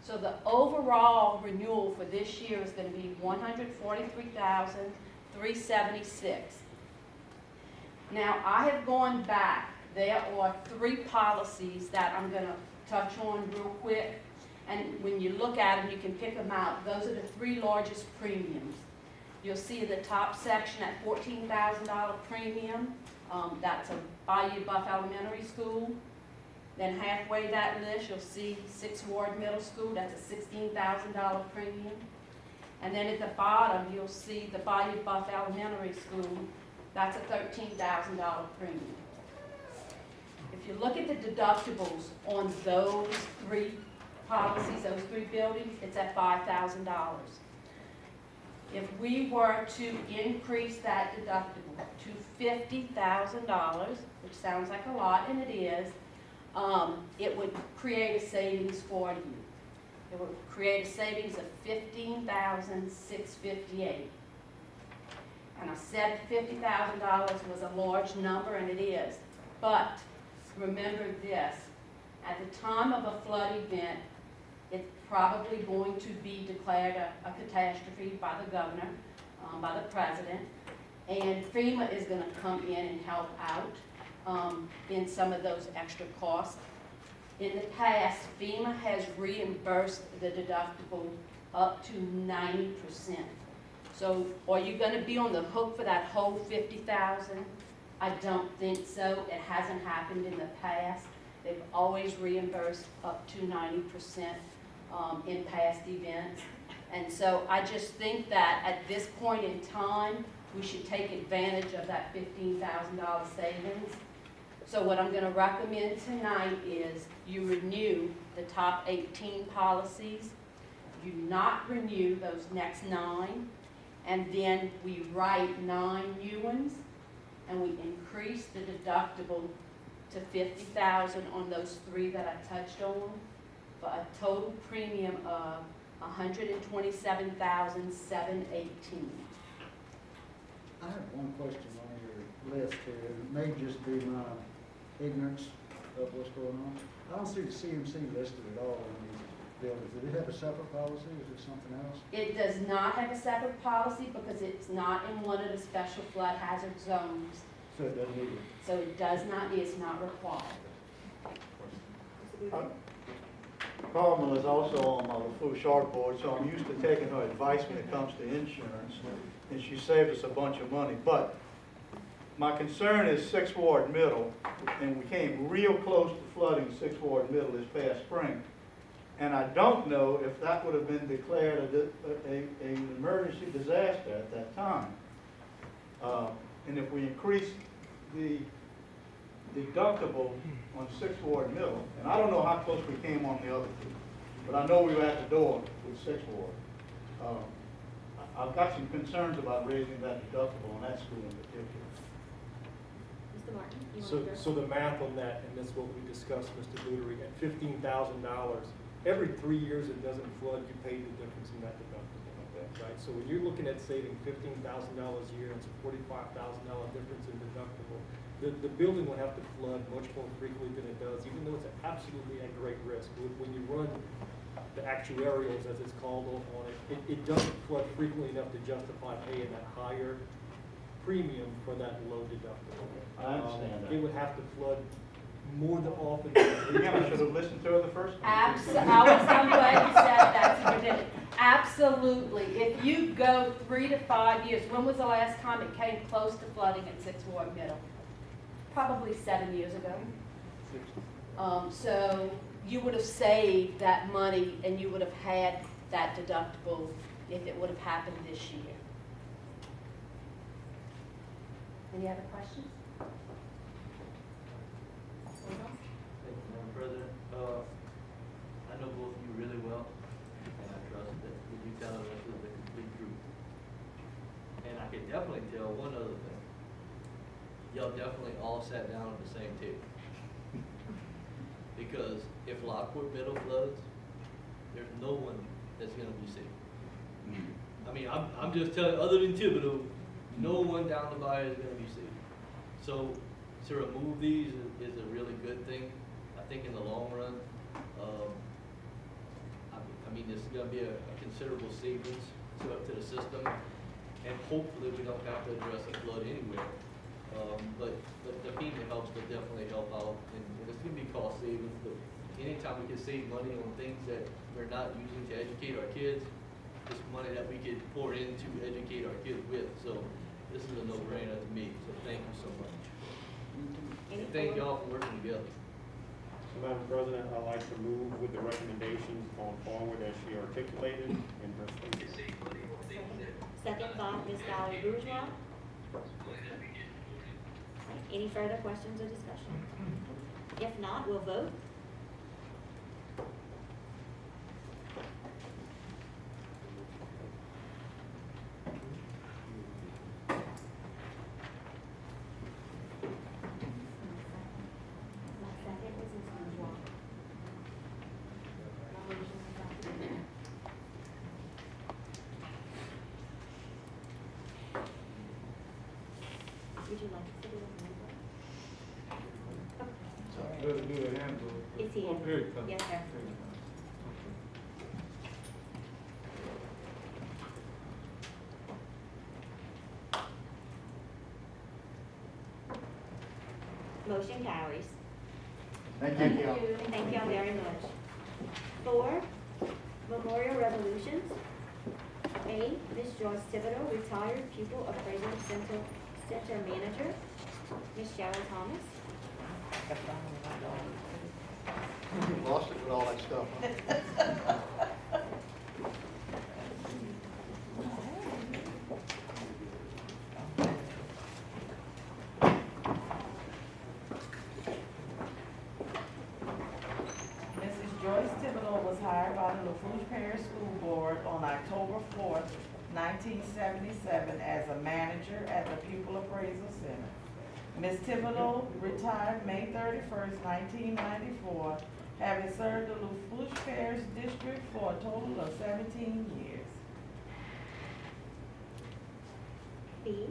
So the overall renewal for this year is going to be $143,376. Now, I have gone back. There are 3 policies that I'm going to touch on real quick. And when you look at them, you can pick them out. Those are the 3 largest premiums. You'll see the top section at $14,000 premium. That's a Bayou Buff Elementary School. Then halfway that list, you'll see 6th Ward Middle School. That's a $16,000 premium. And then at the bottom, you'll see the Bayou Buff Elementary School. That's a $13,000 premium. If you look at the deductibles on those 3 policies, those 3 buildings, it's at $5,000. If we were to increase that deductible to $50,000, which sounds like a lot, and it is, it would create a savings for you. It would create a savings of $15,658. And I said $50,000 was a large number, and it is. But remember this, at the time of a flood event, it's probably going to be declared a catastrophe by the governor, by the president, and FEMA is going to come in and help out in some of those extra costs. In the past, FEMA has reimbursed the deductible up to 90%. So are you going to be on the hook for that whole $50,000? I don't think so. It hasn't happened in the past. They've always reimbursed up to 90% in past events. And so I just think that at this point in time, we should take advantage of that $15,000 savings. So what I'm going to recommend tonight is you renew the top 18 policies. you not renew those next 9, and then we write 9 new ones, and we increase the deductible to $50,000 on those 3 that I touched on, for a total premium of $127,718. I have one question on your list here, and it may just be my ignorance of what's going on. I don't see the CMC listed at all in these buildings. Did it have a separate policy, or is it something else? It does not have a separate policy because it's not in one of the special flood hazard zones. So it doesn't either. So it does not, it's not required. Carmen is also on my Lafourche Art Board, so I'm used to taking her advice when it comes to insurance, and she saved us a bunch of money. But my concern is 6th Ward Middle, and we came real close to flooding 6th Ward Middle this past spring. And I don't know if that would have been declared an emergency disaster at that time. And if we increase the deductible on 6th Ward Middle, and I don't know how close we came on the other 2, but I know we were at the door with 6th Ward. I've got some concerns about raising that deductible on that school in particular. Mr. Martin, you So, want to go? so the math on that, and this is what we discussed, Mr. Bootery, at $15,000, every 3 years it doesn't flood, you pay the difference in that deductible, right? So when you're looking at saving $15,000 a year, it's a $45,000 difference in deductible. The building would have to flood much more frequently than it does, even though it's absolutely at great risk. When you run the actuarials, as it's called, on it doesn't flood frequently enough to justify paying that higher premium for that low deductible. I understand that. It would have to flood more than often. Again, I should have listened to her the first time. I'm glad you said that, so you did it. Absolutely. If you go 3 to 5 years, when was the last time it came close to flooding at 6th Ward Middle? Probably 7 years ago. So you would have saved that money and you would have had that deductible if it would have happened this year. Any other questions? Thank you, Madam President. I know both of you really well, and I trust that what you tell us is the complete truth. And I can definitely tell one other thing. Y'all definitely all sat down at the same table. Because if Lockport Middle floods, there's no one that's gonna be safe. I mean, I'm just telling, other than Thibodeau, no one down the bayou is gonna be safe. So to remove these is a really good thing. I think in the long run, I mean, this is gonna be a considerable savings to the system, and hopefully we don't have to address a flood anywhere. But the FEMA helps will definitely help out, and it's gonna be cost savings, but anytime we can save money on things that we're not using to educate our kids, it's money that we could pour in to educate our kids with, so this is a no-brainer to me, so thank you so much. And thank y'all for working together. So, Madam President, I'd like to move with the recommendations going forward as she articulated in her statement. Second by Ms. Valerie Bourgeois. Any further questions or discussion? If not, we'll vote. Would you like to sit in the Better do a handbook. It's here. Oh, here it comes. Yes, sir. Motion carries. Thank you. And thank y'all very much. 4, memorial resolutions. A, Ms. Joyce Thibodeau, retired pupil appraisal center manager. Ms. Cheryl Thomas. Lost it with all that stuff. Mrs. Joyce Thibodeau was hired by the Lafourche Parish School Board on October 4th, 1977 as a manager at the Pupil Appraisal Center. Ms. Thibodeau retired May 31st, 1994, having served the Lafourche Parish District for a total of 17 years. B,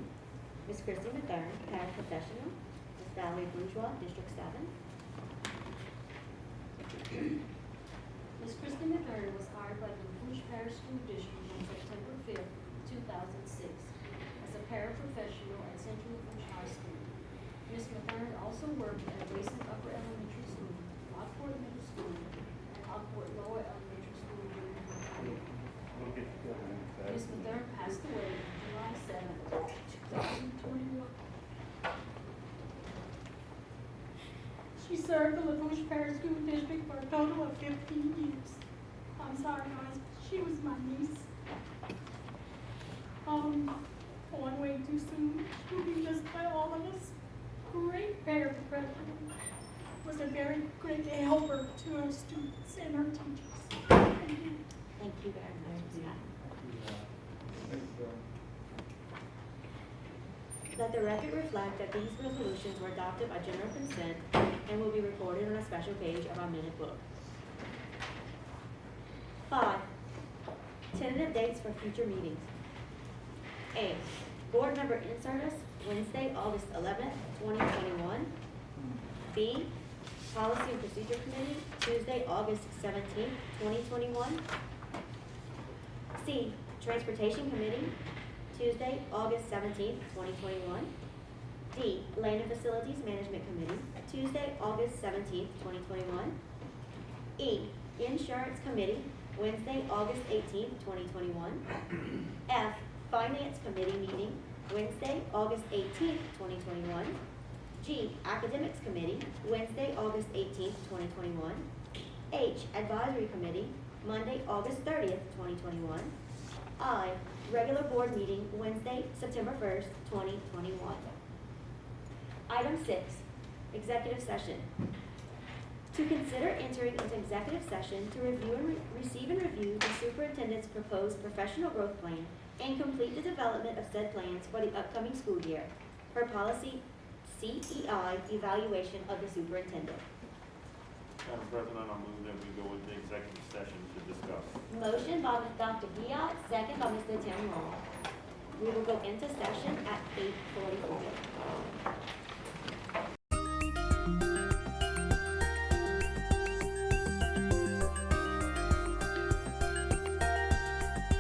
Ms. Christy McDermott, paraprofessional. Ms. Valerie Bourgeois, District 7. Ms. Christy McDermott was hired by the Lafourche Parish School District on September 5th, 2006, as a paraprofessional at Central Lafourche High School. Ms. McDermott also worked at Racing Upper Elementary School, Lockport Middle School, and Lockport Lower Elementary School during her career. Ms. McDermott passed away on July 7th, 2021. She served the Lafourche Parish School District for a total of 15 years. I'm sorry, guys, but she was my niece. One way too soon. She'll be missed by all of us. Great paraprofessional. Was a very great helper to our students and our teachers. Thank you. Thank you very much, Ms. Scott. Let the record reflect that these resolutions were adopted by general consent and will be recorded on a special page of our minute book. 5, tentative dates for future meetings. A, board member in-service, Wednesday, August 11th, 2021. B, policy and procedure committee, Tuesday, August 17th, 2021. C, transportation committee, Tuesday, August 17th, 2021. D, land and facilities management committee, Tuesday, August 17th, 2021. E, insurance committee, Wednesday, August 18th, 2021. F, finance committee meeting, Wednesday, August 18th, 2021. G, academics committee, Wednesday, August 18th, 2021. H, advisory committee, Monday, August 30th, 2021. I, regular board meeting, Wednesday, September 1st, 2021. Item 6, executive session. To consider entering into executive session to review and receive and review the superintendent's proposed professional growth plan and complete the development of said plans for the upcoming school year, per policy CEI evaluation of the superintendent. Madam President, I move that we go into executive session to discuss. Motion by Dr. Giat, second by Mr. Tim Long. We will go into session at 8:44.